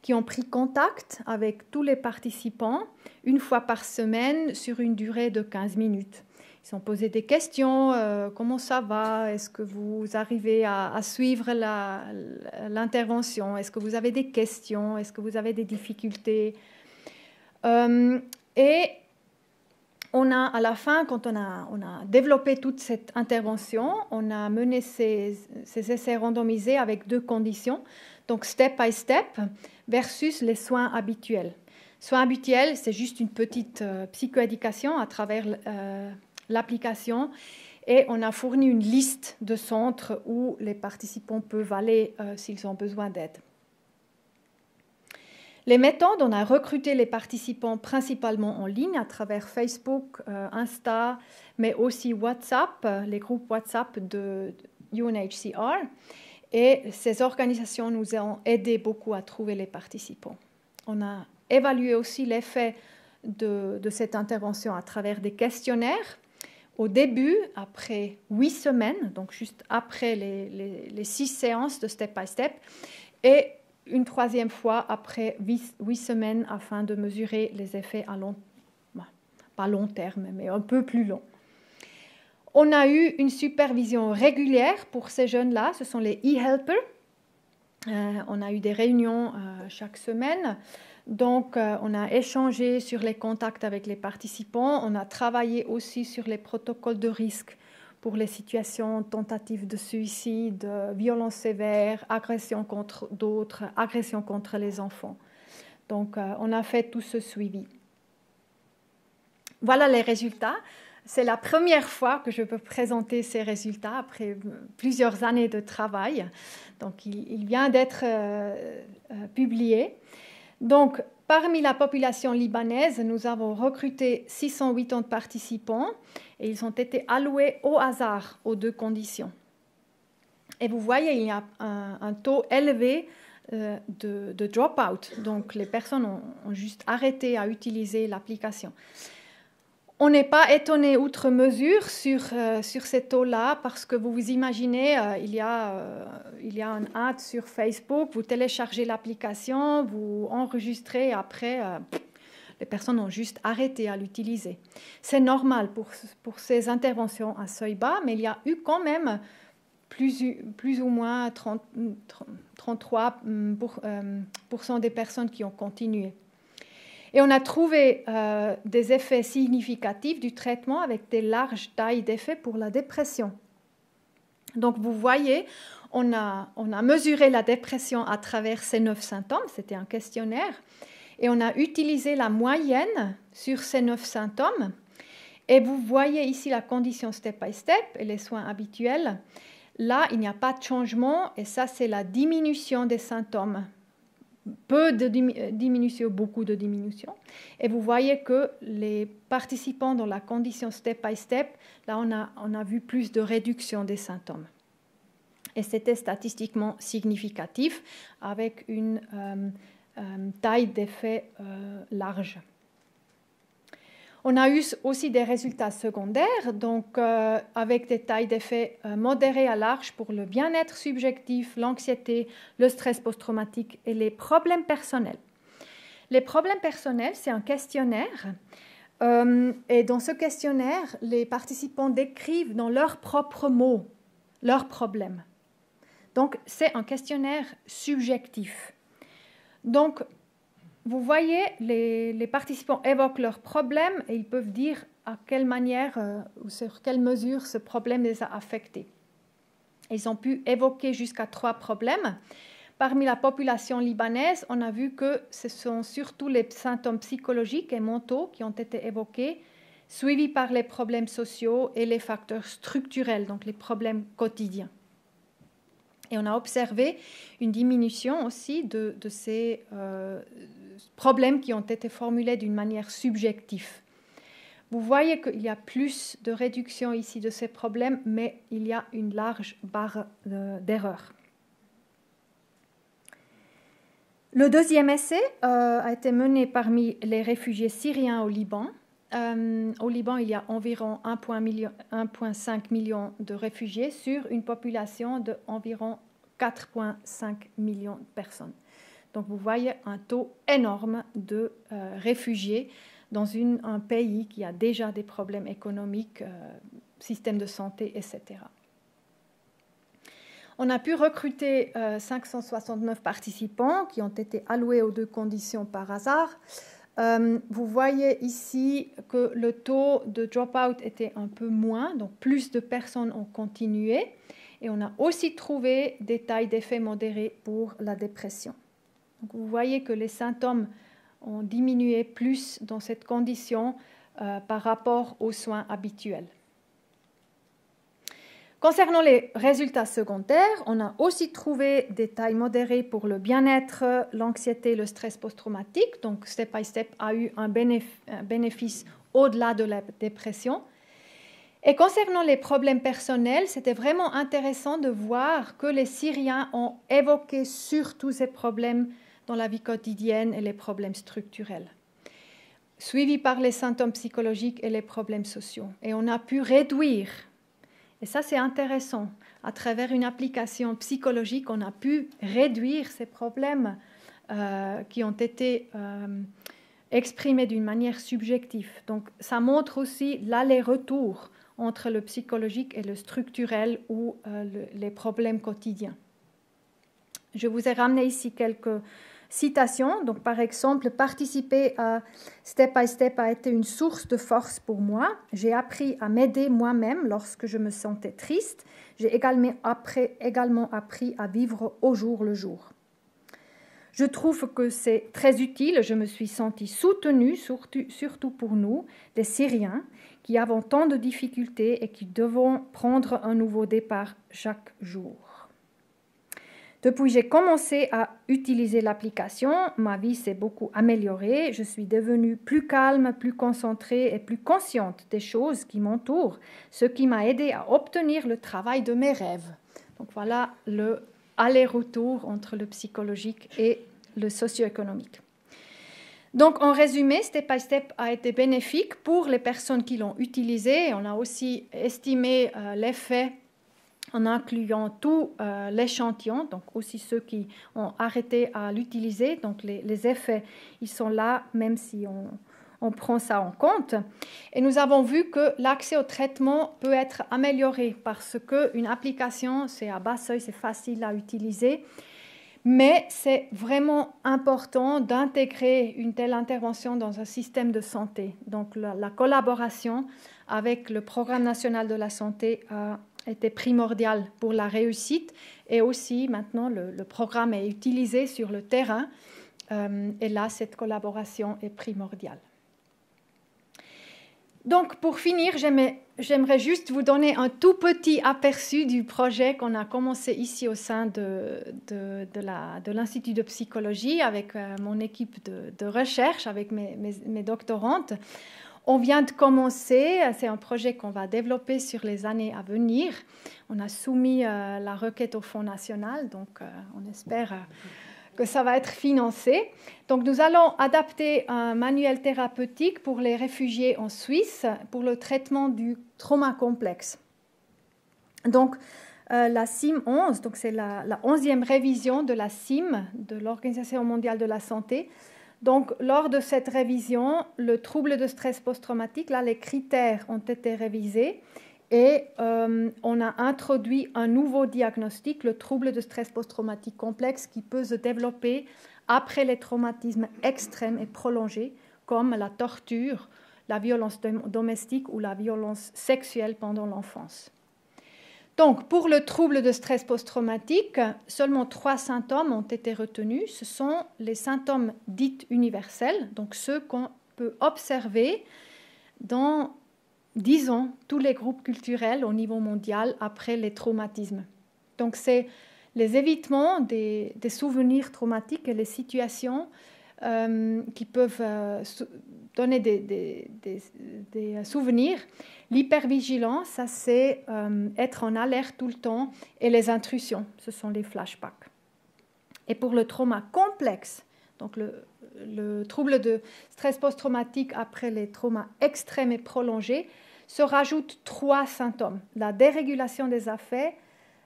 qui ont pris contact avec tous les participants une fois par semaine sur une durée de 15 minutes. Ils ont posé des questions, comment ça va, est-ce que vous arrivez à suivre l'intervention, est-ce que vous avez des questions, est-ce que vous avez des difficultés. Et À la fin, quand on a développé toute cette intervention, on a mené ces essais randomisés avec 2 conditions, donc step by step versus les soins habituels. Soins habituels, c'est juste une petite psychoéducation à travers l'application, et on a fourni une liste de centres où les participants peuvent aller s'ils ont besoin d'aide. Les méthodes, on a recruté les participants principalement en ligne à travers Facebook, Insta, mais aussi WhatsApp, les groupes WhatsApp de UNHCR. Et ces organisations nous ont aidé beaucoup à trouver les participants. On a évalué aussi l'effet de cette intervention à travers des questionnaires. Au début, après 8 semaines, donc juste après les 6 séances de step by step, et une 3e fois après 8 semaines afin de mesurer les effets à pas long terme, mais un peu plus long. On a eu une supervision régulière pour ces jeunes-là, ce sont les e-helpers. On a eu des réunions chaque semaine. Donc, on a échangé sur les contacts avec les participants. On a travaillé aussi sur les protocoles de risque pour les situations tentatives de suicide, violences sévères, agressions contre d'autres, agressions contre les enfants. Donc, on a fait tout ce suivi. Voilà les résultats. C'est la première fois que je peux présenter ces résultats après plusieurs années de travail. Donc, il vient d'être publié. Donc, parmi la population libanaise, nous avons recruté 680 participants et ils ont été alloués au hasard aux 2 conditions. Et vous voyez, il y a un taux élevé de drop-out. Donc, les personnes ont juste arrêté à utiliser l'application. On n'est pas étonné outre mesure sur ces taux-là parce que vous vous imaginez, il y a un ad sur Facebook, vous téléchargez l'application, vous enregistrez, après, les personnes ont juste arrêté à l'utiliser. C'est normal pour ces interventions à seuil bas, mais il y a eu quand même plus ou moins 33% des personnes qui ont continué. Et on a trouvé des effets significatifs du traitement avec des larges tailles d'effets pour la dépression. Donc, vous voyez, on a mesuré la dépression à travers ces 9 symptômes, c'était un questionnaire, et on a utilisé la moyenne sur ces 9 symptômes. Et vous voyez ici la condition step by step et les soins habituels. Là, il n'y a pas de changement, et ça, c'est la diminution des symptômes. Peu de diminution, beaucoup de diminution. Et vous voyez que les participants dans la condition step by step, là on a vu plus de réduction des symptômes. Et c'était statistiquement significatif avec une taille d'effet large. On a eu aussi des résultats secondaires, donc avec des tailles d'effet modérées à larges pour le bien-être subjectif, l'anxiété, le stress post-traumatique et les problèmes personnels. Les problèmes personnels, c'est un questionnaire. Et dans ce questionnaire, les participants décrivent dans leurs propres mots leurs problèmes. Donc, c'est un questionnaire subjectif. Donc, vous voyez, les participants évoquent leurs problèmes et ils peuvent dire à quelle manière ou sur quelle mesure ce problème les a affectés. Ils ont pu évoquer jusqu'à 3 problèmes. Parmi la population libanaise, on a vu que ce sont surtout les symptômes psychologiques et mentaux qui ont été évoqués, suivis par les problèmes sociaux et les facteurs structurels, donc les problèmes quotidiens. Et on a observé une diminution aussi de ces problèmes qui ont été formulés d'une manière subjective. Vous voyez qu'il y a plus de réduction ici de ces problèmes, mais il y a une large barre d'erreur. Le deuxième essai a été mené parmi les réfugiés syriens au Liban. Au Liban, il y a environ 1,5 million de réfugiés sur une population d'environ 4,5 millions de personnes. Donc vous voyez un taux énorme de réfugiés dans un pays qui a déjà des problèmes économiques, système de santé, etc. On a pu recruter 569 participants qui ont été alloués aux 2 conditions par hasard. Vous voyez ici que le taux de drop-out était un peu moins, donc plus de personnes ont continué. Et on a aussi trouvé des tailles d'effet modérés pour la dépression. Donc vous voyez que les symptômes ont diminué plus dans cette condition par rapport aux soins habituels. Concernant les résultats secondaires, on a aussi trouvé des tailles modérées pour le bien-être, l'anxiété, le stress post-traumatique. Donc, Step by Step a eu un bénéfice au-delà de la dépression. Et concernant les problèmes personnels, c'était vraiment intéressant de voir que les Syriens ont évoqué surtout ces problèmes dans la vie quotidienne et les problèmes structurels, suivis par les symptômes psychologiques et les problèmes sociaux. Et on a pu réduire. Et ça, c'est intéressant. À travers une application psychologique, on a pu réduire ces problèmes qui ont été exprimés d'une manière subjective. Donc, ça montre aussi l'aller-retour entre le psychologique et le structurel ou les problèmes quotidiens. Je vous ai ramené ici quelques citations. Donc, par exemple, participer à Step by Step a été une source de force pour moi. J'ai appris à m'aider moi-même lorsque je me sentais triste. J'ai également appris à vivre au jour le jour. Je trouve que c'est très utile. Je me suis sentie soutenue, surtout pour nous, les Syriens, qui avons tant de difficultés et qui devons prendre un nouveau départ chaque jour. Depuis que j'ai commencé à utiliser l'application, ma vie s'est beaucoup améliorée. Je suis devenue plus calme, plus concentrée et plus consciente des choses qui m'entourent, ce qui m'a aidée à obtenir le travail de mes rêves. Donc voilà le aller-retour entre le psychologique et le socio-économique. Donc en résumé, Step by Step a été bénéfique pour les personnes qui l'ont utilisé. On a aussi estimé l'effet en incluant tout l'échantillon, donc aussi ceux qui ont arrêté à l'utiliser. Donc les effets, ils sont là, même si on prend ça en compte. Et nous avons vu que l'accès au traitement peut être amélioré parce qu'une application, c'est à bas seuil, c'est facile à utiliser. Mais c'est vraiment important d'intégrer une telle intervention dans un système de santé. Donc la collaboration avec le Programme national de la santé était primordial pour la réussite et aussi maintenant le programme est utilisé sur le terrain et là cette collaboration est primordiale. Donc pour finir, j'aimerais juste vous donner un tout petit aperçu du projet qu'on a commencé ici au sein de l'Institut de psychologie avec mon équipe de recherche, avec mes doctorantes. On vient de commencer, c'est un projet qu'on va développer sur les années à venir. On a soumis la requête au Fonds national, donc on espère que ça va être financé. Donc nous allons adapter un manuel thérapeutique pour les réfugiés en Suisse pour le traitement du trauma complexe. Donc la CIM 11, donc c'est la 11e révision de la CIM, de l'Organisation mondiale de la santé. Donc, lors de cette révision, le trouble de stress post-traumatique, là, les critères ont été révisés et on a introduit un nouveau diagnostic, le trouble de stress post-traumatique complexe, qui peut se développer après les traumatismes extrêmes et prolongés, comme la torture, la violence domestique ou la violence sexuelle pendant l'enfance. Donc, pour le trouble de stress post-traumatique, seulement 3 symptômes ont été retenus. Ce sont les symptômes dits universels, donc ceux qu'on peut observer dans, disons, tous les groupes culturels au niveau mondial après les traumatismes. Donc, c'est les évitements des souvenirs traumatiques et les situations qui peuvent donner des souvenirs. L'hypervigilance, ça c'est être en alerte tout le temps, et les intrusions, ce sont les flashbacks. Et pour le trauma complexe, donc le trouble de stress post-traumatique après les traumas extrêmes et prolongés, se rajoutent 3 symptômes: la dérégulation des affects,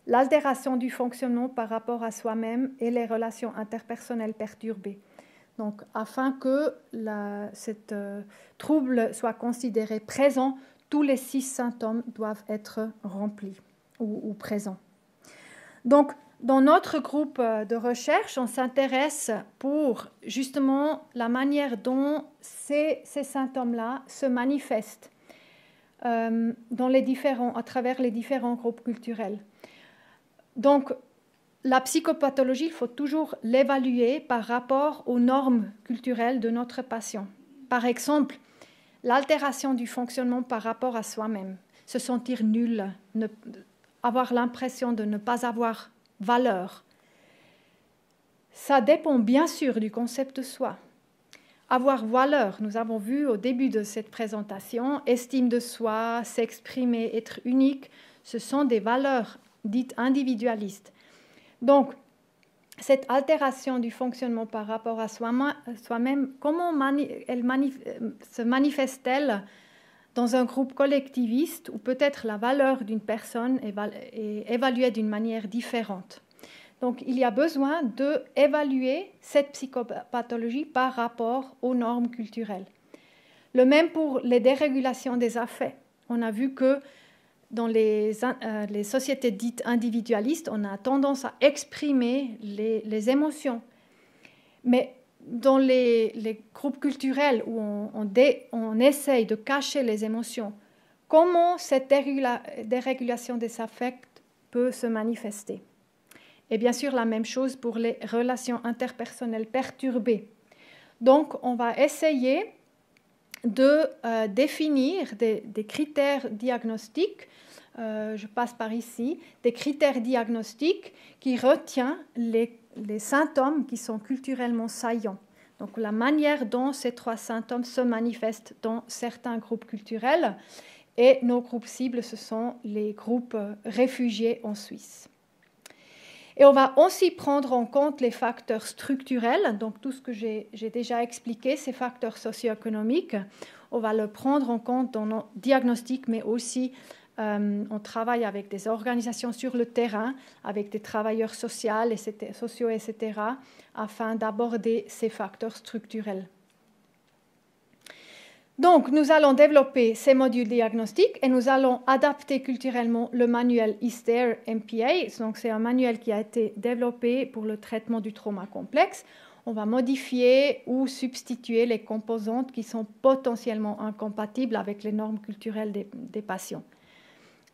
l'altération du fonctionnement par rapport à soi-même et les relations interpersonnelles perturbées. Donc, afin que cet trouble soit considéré présent, tous les 6 symptômes doivent être remplis ou présents. Donc, Dans notre groupe de recherche, on s'intéresse pour justement la manière dont ces symptômes-là se manifestent à travers les différents groupes culturels. Donc, la psychopathologie, il faut toujours l'évaluer par rapport aux normes culturelles de notre patient. Par exemple, l'altération du fonctionnement par rapport à soi-même, se sentir nul, avoir l'impression de ne pas avoir valeur. Ça dépend bien sûr du concept de soi. Avoir valeur, nous avons vu au début de cette présentation, estime de soi, s'exprimer, être unique, ce sont des valeurs dites individualistes. Donc, cette altération du fonctionnement par rapport à soi-même, comment se manifeste-t-elle dans un groupe collectiviste où peut-être la valeur d'une personne est évaluée d'une manière différente? Donc, il y a besoin d'évaluer cette psychopathologie par rapport aux normes culturelles. Le même pour les dérégulations des affects. On a vu que dans les sociétés dites individualistes, on a tendance à exprimer les émotions. Mais dans les groupes culturels où on essaye de cacher les émotions, comment cette dérégulation des affects peut se manifester? Et bien sûr, la même chose pour les relations interpersonnelles perturbées. Donc, on va essayer de définir des critères diagnostiques, je passe par ici, des critères diagnostiques qui retiennent les symptômes qui sont culturellement saillants. Donc, la manière dont ces 3 symptômes se manifestent dans certains groupes culturels. Et nos groupes cibles, ce sont les groupes réfugiés en Suisse. Et on va aussi prendre en compte les facteurs structurels, donc tout ce que j'ai déjà expliqué, ces facteurs socio-économiques. On va le prendre en compte dans nos diagnostics, mais aussi on travaille avec des organisations sur le terrain, avec des travailleurs sociaux, etc., afin d'aborder ces facteurs structurels. Donc, nous allons développer ces modules diagnostiques et nous allons adapter culturellement le manuel ISTAIR MPA. Donc, c'est un manuel qui a été développé pour le traitement du trauma complexe. On va modifier ou substituer les composantes qui sont potentiellement incompatibles avec les normes culturelles des patients.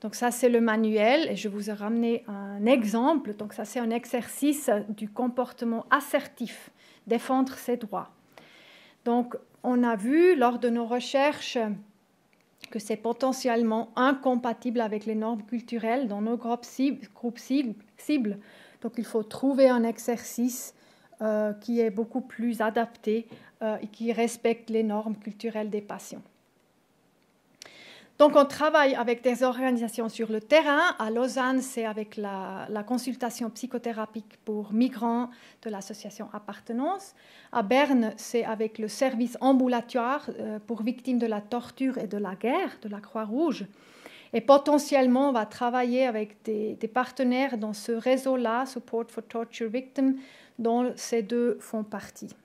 Donc, ça, c'est le manuel et je vous ai ramené un exemple. Donc, ça, c'est un exercice du comportement assertif, défendre ses droits. Donc, on a vu lors de nos recherches que c'est potentiellement incompatible avec les normes culturelles dans nos groupes cibles. Donc, il faut trouver un exercice qui est beaucoup plus adapté et qui respecte les normes culturelles des patients. Donc, on travaille avec des organisations sur le terrain. À Lausanne, c'est avec la consultation psychothérapique pour migrants de l'association Appartenance. À Berne, c'est avec le service ambulatoire pour victimes de la torture et de la guerre, de la Croix-Rouge. Et potentiellement, on va travailler avec des partenaires dans ce réseau-là, Support for Torture Victims, dont ces 2 font partie.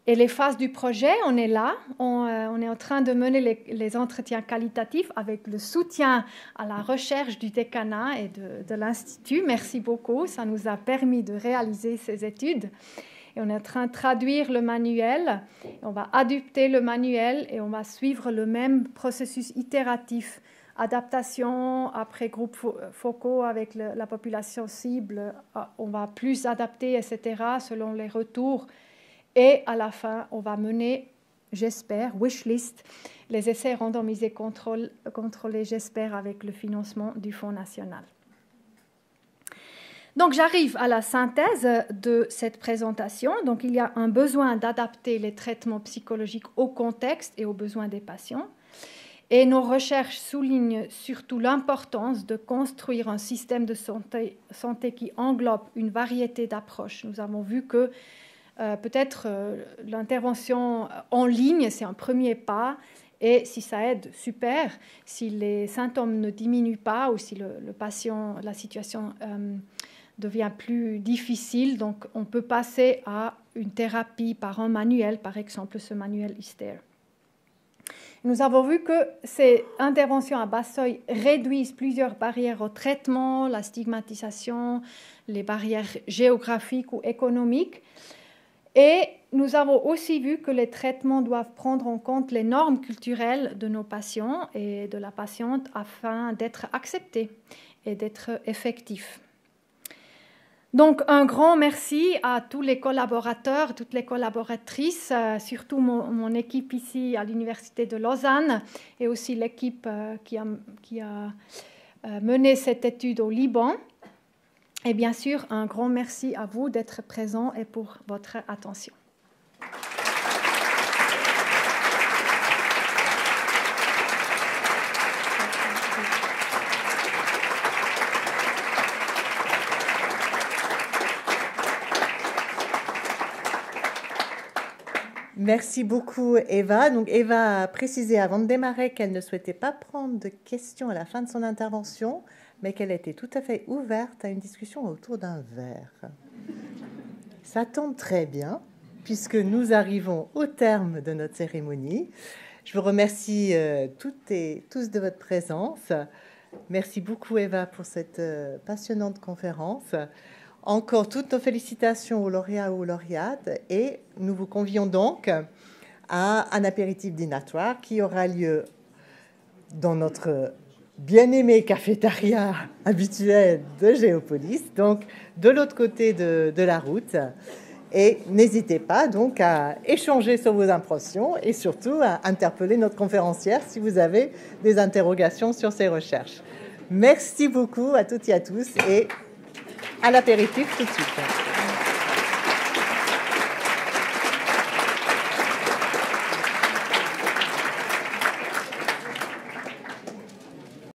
Et les phases du projet, on est là, on est en train de mener les entretiens qualitatifs avec le soutien à la recherche du décanat et de l'Institut. Merci beaucoup, ça nous a permis de réaliser ces études. Et on est en train de traduire le manuel, on va adapter le manuel et on va suivre le même processus itératif. Adaptation, après groupe focaux avec la population cible, on va plus adapter, etc., selon les retours. Et à la fin, on va mener, j'espère, wishlist, les essais randomisés contrôlés, j'espère, avec le financement du Fonds national. Donc, j'arrive à la synthèse de cette présentation. Donc, il y a un besoin d'adapter les traitements psychologiques au contexte et aux besoins des patients. Et nos recherches soulignent surtout l'importance de construire un système de santé qui englobe une variété d'approches. Nous avons vu que peut-être l'intervention en ligne, c'est un premier pas, et si ça aide, super. Si les symptômes ne diminuent pas ou si le patient, la situation devient plus difficile, donc on peut passer à une thérapie par un manuel, par exemple ce manuel ISTAIR. Nous avons vu que ces interventions à bas seuil réduisent plusieurs barrières au traitement, la stigmatisation, les barrières géographiques ou économiques. Et nous avons aussi vu que les traitements doivent prendre en compte les normes culturelles de nos patients et de la patiente afin d'être acceptés et d'être effectifs. Donc, un grand merci à tous les collaborateurs, toutes les collaboratrices, surtout mon équipe ici à l'Université de Lausanne et aussi l'équipe qui a mené cette étude au Liban. Et bien sûr, un grand merci à vous d'être présents et pour votre attention. Merci beaucoup, Eva. Donc, Eva a précisé avant de démarrer qu'elle ne souhaitait pas prendre de questions à la fin de son intervention, mais qu'elle était tout à fait ouverte à une discussion autour d'un verre. Ça tombe très bien, puisque nous arrivons au terme de notre cérémonie. Je vous remercie toutes et tous de votre présence. Merci beaucoup, Eva, pour cette passionnante conférence. Encore toutes nos félicitations aux lauréats ou aux lauréates et nous vous convions donc à un apéritif dînatoire qui aura lieu dans notre bien-aimé cafétéria habituel de Géopolis, donc de l'autre côté de la route. Et n'hésitez pas donc à échanger sur vos impressions et surtout à interpeller notre conférencière si vous avez des interrogations sur ses recherches. Merci beaucoup à toutes et à tous et à l'apéritif tout de suite.